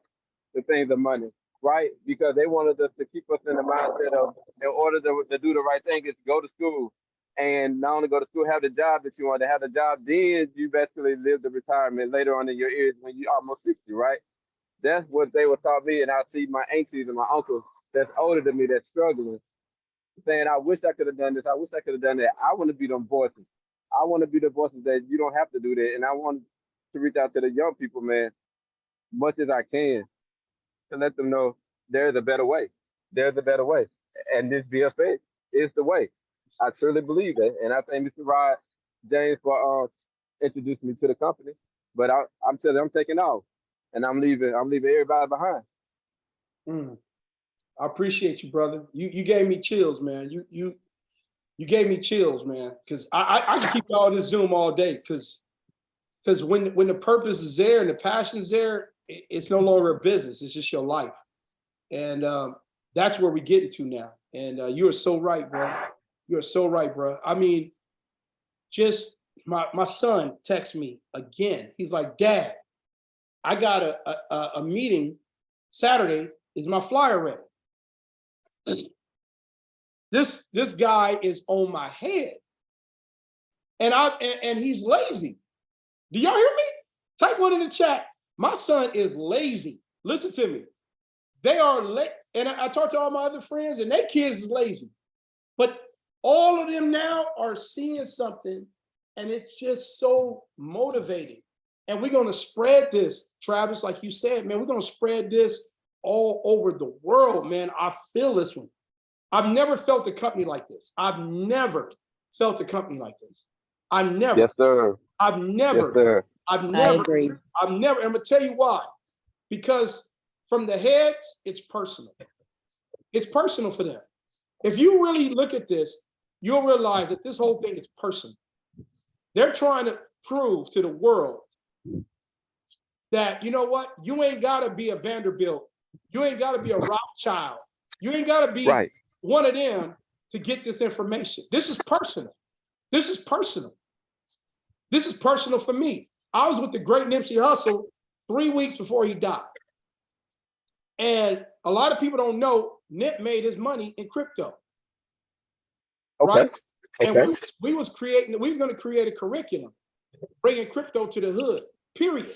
the things of money, right? Because they wanted us to keep us in the mindset of in order to do the right thing is to go to school. And not only go to school, have the job that you want to have the job, then you basically live the retirement later on in your years when you almost 60, right? That's what they were taught me. And I see my aunties and my uncles that's older than me that's struggling, saying, I wish I could have done this. I wish I could have done that. I want to be them voices. I want to be the voices that you don't have to do that. And I want to reach out to the young people, man, much as I can to let them know there's a better way. There's a better way. And this BFX is the way. I truly believe that. And I thank Mr. Rod James for introducing me to the company. But I'm telling you, I'm taking off. And I'm leaving everybody behind. Mm. I appreciate you, brother. You gave me chills, man. You gave me chills, man. Because I can keep y'all in this Zoom all day. Because when the purpose is there and the passion is there, it's no longer a business. It's just your life. And that's where we're getting to now. And you are so right, bro. You are so right, bro. I mean, just my son texted me again. He's like, Dad, I got a meeting Saturday. Is my flyer ready? This guy is on my head. And he's lazy. Do y'all hear me? Type one in the chat. My son is lazy. Listen to me. They are late. And I talk to all my other friends, and their kids is lazy. But all of them now are seeing something, and it's just so motivating. And we're going to spread this, Travis, like you said, man, we're going to spread this all over the world, man. I feel this one. I've never felt a company like this. I've never felt a company like this. I've never. Yes, sir. I've never. Yes, sir. I've I never. agree. I've never. I'm going to tell you why. Because from the heads, it's personal. It's personal for them. If you really look at this, you'll realize that this whole thing is personal. They're trying to prove to the world that, you know what, you ain't got to be a Vanderbilt. You ain't got to be a Rothschild. You ain't got to be Right. one of them to get this information. This is personal. This is personal. This is personal for me. I was with the great Nipsey Hussle 3 weeks before he died. And a lot of people don't know Nip made his money in crypto. Okay. Right? And we was going to create a curriculum, bringing crypto to the hood, period.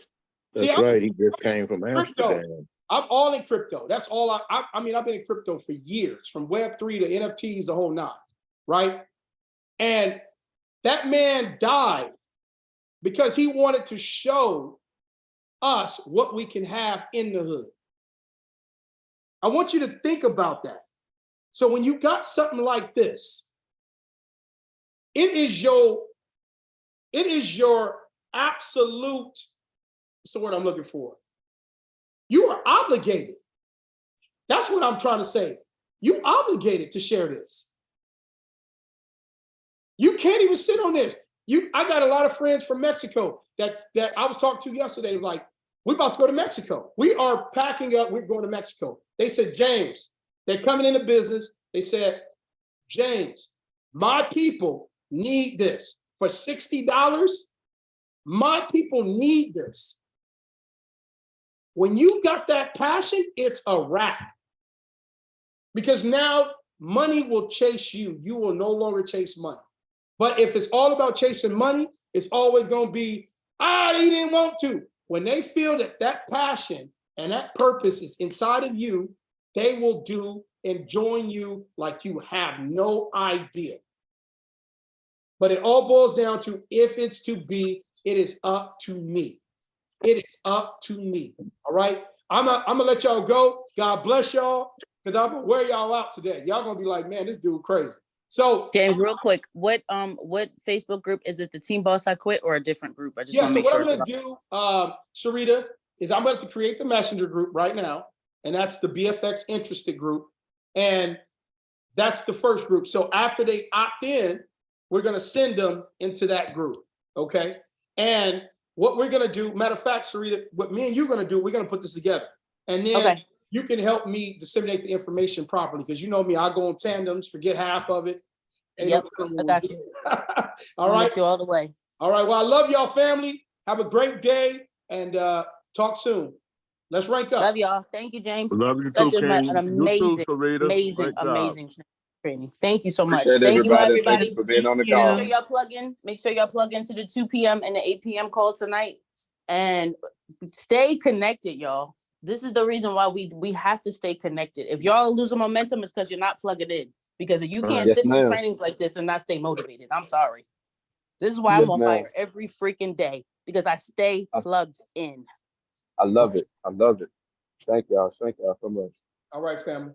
That's See, right. He just came from crypto. Amsterdam. I'm all in crypto. That's all I mean, I've been in crypto for years, from Web3 to NFTs, the whole nine, right? And that man died because he wanted to show us what we can have in the hood. I want you to think about that. So when you got something like this, it is your absolute, what's the word I'm looking for? You are obligated. That's what I'm trying to say. You obligated to share this. You can't even sit on this. I got a lot of friends from Mexico that I was talking to yesterday, like, we're about to go to Mexico. We are packing up, we're going to Mexico. They said, James, they're coming into business. They said, James, my people need this. For $60, my people need this. When you got that passion, it's a wrap. Because now money will chase you. You will no longer chase money. But if it's all about chasing money, it's always going to be, he didn't want to. When they feel that passion and that purpose is inside of you, they will do and join you like you have no idea. But it all boils down to, if it's to be, it is up to me. It is up to me. All right. I'm gonna let y'all go. God bless y'all, because I'm gonna wear y'all out today. Y'all gonna be like, man, this dude crazy. So James, real quick, what Facebook group is it? The Team Boss I Quit or a different group? I just yeah, want to so make what sure. I'm gonna do, Sarita, is I'm going to create the messenger group right now, and that's the BFX interested group, and that's the first group. So after they opt in, we're gonna send them into that group, okay? And what we're gonna do, matter of fact, Sarita, what me and you are gonna do, we're gonna put this together, and then Okay. you can help me disseminate the information properly, because you know me, I go on tandems, forget half of it. Ain't Yep, no I got you. All I'm right. with you all the way. All right. Well, I love y'all, family. Have a great day, and talk soon. Let's rank up. Love y'all. Thank you, James. Love you Such too, an King. You too, Sarita. Great job. amazing training. Thank you so much. Appreciate Thank you, everybody. Thank you everybody. for being on the Make call. sure y'all plug in. Make sure y'all plug into the 2 p.m. and the 8 p.m. call tonight. And stay connected, y'all. This is the reason why we have to stay connected. If y'all losing momentum, it's because you're not plugging in. Because you can't Yes, sit in ma'am. trainings like this and not stay motivated. I'm sorry. This is why Yes, I'm on ma'am. fire every freaking day, because I stay plugged in. I love it. I love it. Thank y'all. Thank y'all so much. All right, family.